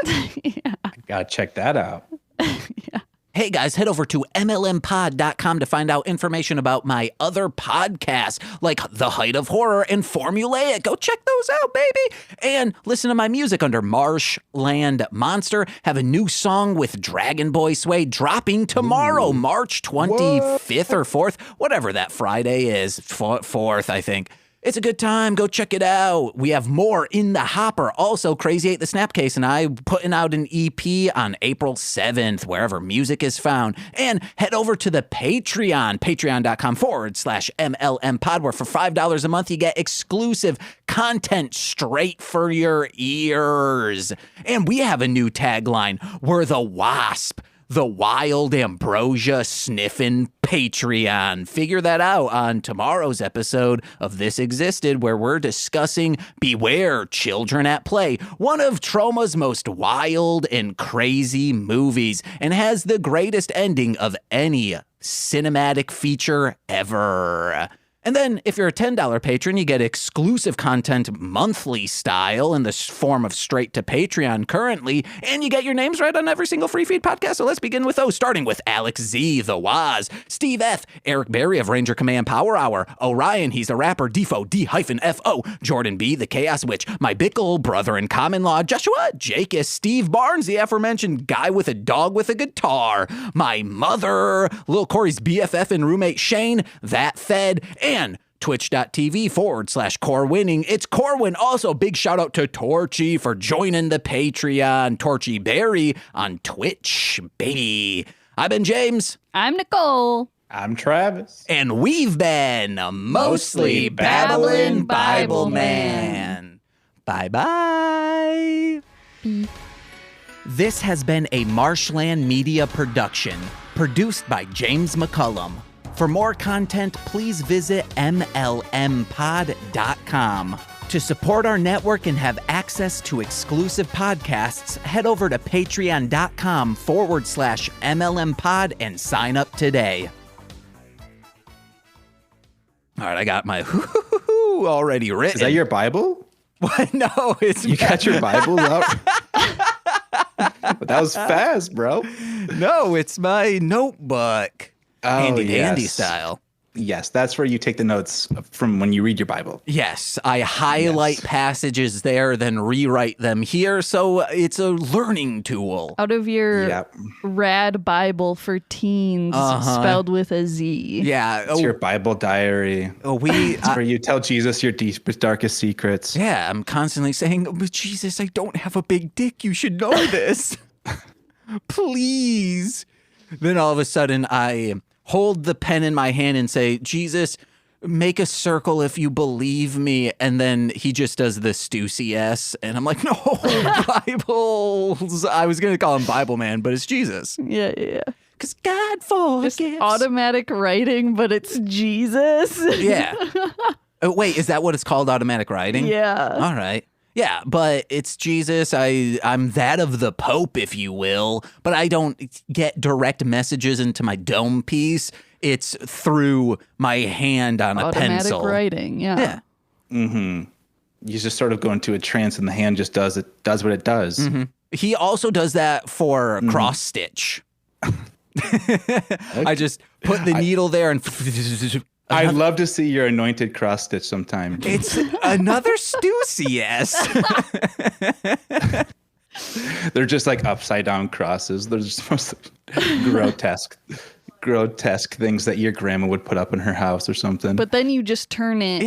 Yeah. Gotta check that out. Yeah. Hey guys, head over to MLMpod.com to find out information about my other podcasts, like The Height of Horror and Formulaic. Go check those out, baby. And listen to my music under Marshland Monster. Have a new song with Dragon Boy Sway dropping tomorrow, March 25th or 4th, whatever that Friday is, 4th, I think. It's a good time. Go check it out. We have more in the hopper. Also, Crazy 8 the Snapcase and I putting out an EP on April 7th, wherever music is found. And head over to the Patreon, patreon.com/MLMpod, where for $5 a month, you get exclusive content straight for your ears. And we have a new tagline. We're the Wasp. The Wild Ambrosia Sniffin' Patreon. Figure that out on tomorrow's episode of This Existed, where we're discussing Beware Children at Play, one of Troma's most wild and crazy movies, and has the greatest ending of any cinematic feature ever. And then, if you're a $10 patron, you get exclusive content monthly style in the form of straight to Patreon currently, and you get your names right on every single free feed podcast. So let's begin with those, starting with Alex Z, The Waz, Steve F, Eric Berry of Ranger Command Power Hour, Orion, he's a rapper, Defo, D-F-O, Jordan B, the Chaos Witch, my Bickle brother in common law, Joshua Jacus, Steve Barnes, the aforementioned guy with a dog with a guitar, my mother, Lil Corey's BFF and roommate Shane, That Fed, and twitch.tv/CoreWinning. It's Corwin. Also, big shout out to Torchy for joining the Patreon. Torchy Berry on Twitch, baby. I've been James. I'm Nicole. I'm Travis. And we've been mostly Babblin' Bibleman. Bye-bye. This has been a Marshland Media production, produced by James McCollum. For more content, please visit MLMpod.com. To support our network and have access to exclusive podcasts, head over to patreon.com/MLMpod and sign up today. All right, I got my already written. Is that your Bible? What? No, it's You got your Bible out? That was fast, bro. No, it's my notebook. Handy dandy yes. style. Yes, that's where you take the notes from when you read your Bible. Yes, I highlight passages there, then rewrite them here, so it's a learning tool. Out of your rad Bible for teens, spelled with a Z. Yeah. It's your Bible diary. It's where you tell Jesus your deepest, darkest secrets. Yeah, I'm constantly saying, oh, Jesus, I don't have a big dick. You should know this. Please. Then all of a sudden, I hold the pen in my hand and say, Jesus, make a circle if you believe me. And then he just does the Stussy S. And I'm like, no, Bibles. I was going to call him Bibleman, but it's Jesus. Yeah. Because God forgives. Just automatic writing, but it's Jesus. Yeah. Oh, wait, is that what it's called, automatic writing? Yeah. All right. Yeah, but it's Jesus. I'm that of the Pope, if you will, but I don't get direct messages into my dome piece. It's through my hand on a pencil. Automatic writing, yeah. Mm-hmm. You just sort of go into a trance and the hand just does what it does. Mm-hmm. He also does that for cross stitch. I just put the needle there and... I'd love to see your anointed cross stitch sometime. It's another Stussy, yes. They're just like upside down crosses. They're just most grotesque things that your grandma would put up in her house or something. But then you just turn it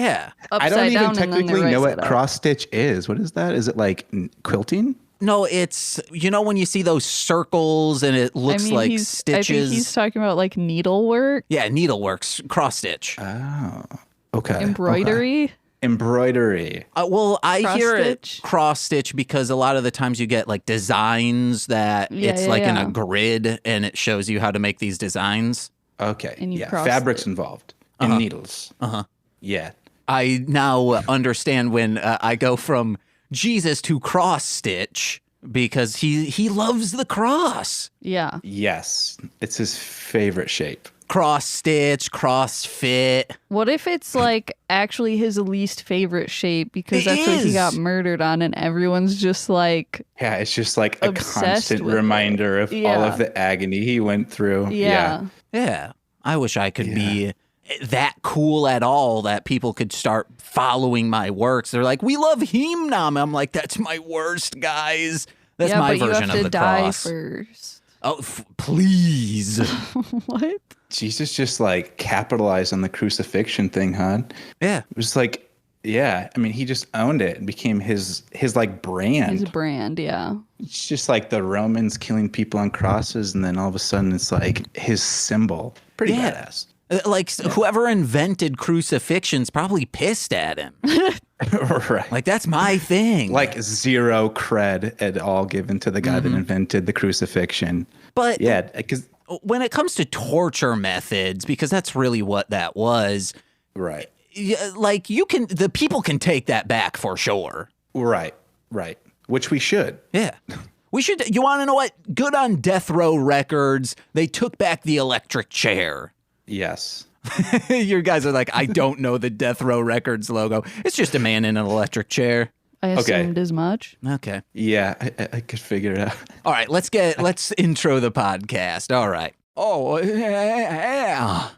upside I don't even down technically know what cross stitch is. What is that? Is it like quilting? No, it's, when you see those circles and it looks like stitches. I think he's talking about like needlework. Yeah, needlework, cross stitch. Oh, okay. Embroidery. Okay. Embroidery. Well, I hear Cross-stitch? it cross stitch because a lot of the times you get like designs that it's like in a grid and it shows you how to make these designs. Okay. And you fabrics involved and needles. Yeah. I now understand when I go from Jesus to cross stitch because he loves the cross. Yeah. Yes. It's his favorite shape. cross stitch, cross fit. What if it's like actually his least favorite shape because that's what he got murdered on, and everyone's just like, yeah, it's just like a constant with reminder of all of the agony he went through. Yeah. I wish I could be that cool at all that people could start following my works. They're like, we love Himnam. I'm like, that's my worst, guys. That's my version of the cross. You have to die first. Oh, please. What? Jesus just like capitalized on the crucifixion thing, huh? Yeah. It was like, I mean, he just owned it and became his like brand. His brand, yeah. It's just like the Romans killing people on crosses, and then all of a sudden it's like his symbol. Pretty badass. Like whoever invented crucifixion's probably pissed at him. Right. Like, that's my thing. Like zero cred at all given to the guy that invented the crucifixion. But because when it comes to torture methods, because that's really what that was. Right. Like, the people can take that back for sure. Right. Which we should. Yeah. We should. You want to know what? Good on Death Row Records. They took back the electric chair. Yes. Your guys are like, I don't know the Death Row Records logo. It's just a man in an electric chair. I assumed as much. Okay. Yeah, I could figure it out. All right, let's intro the podcast. All right. Oh, yeah.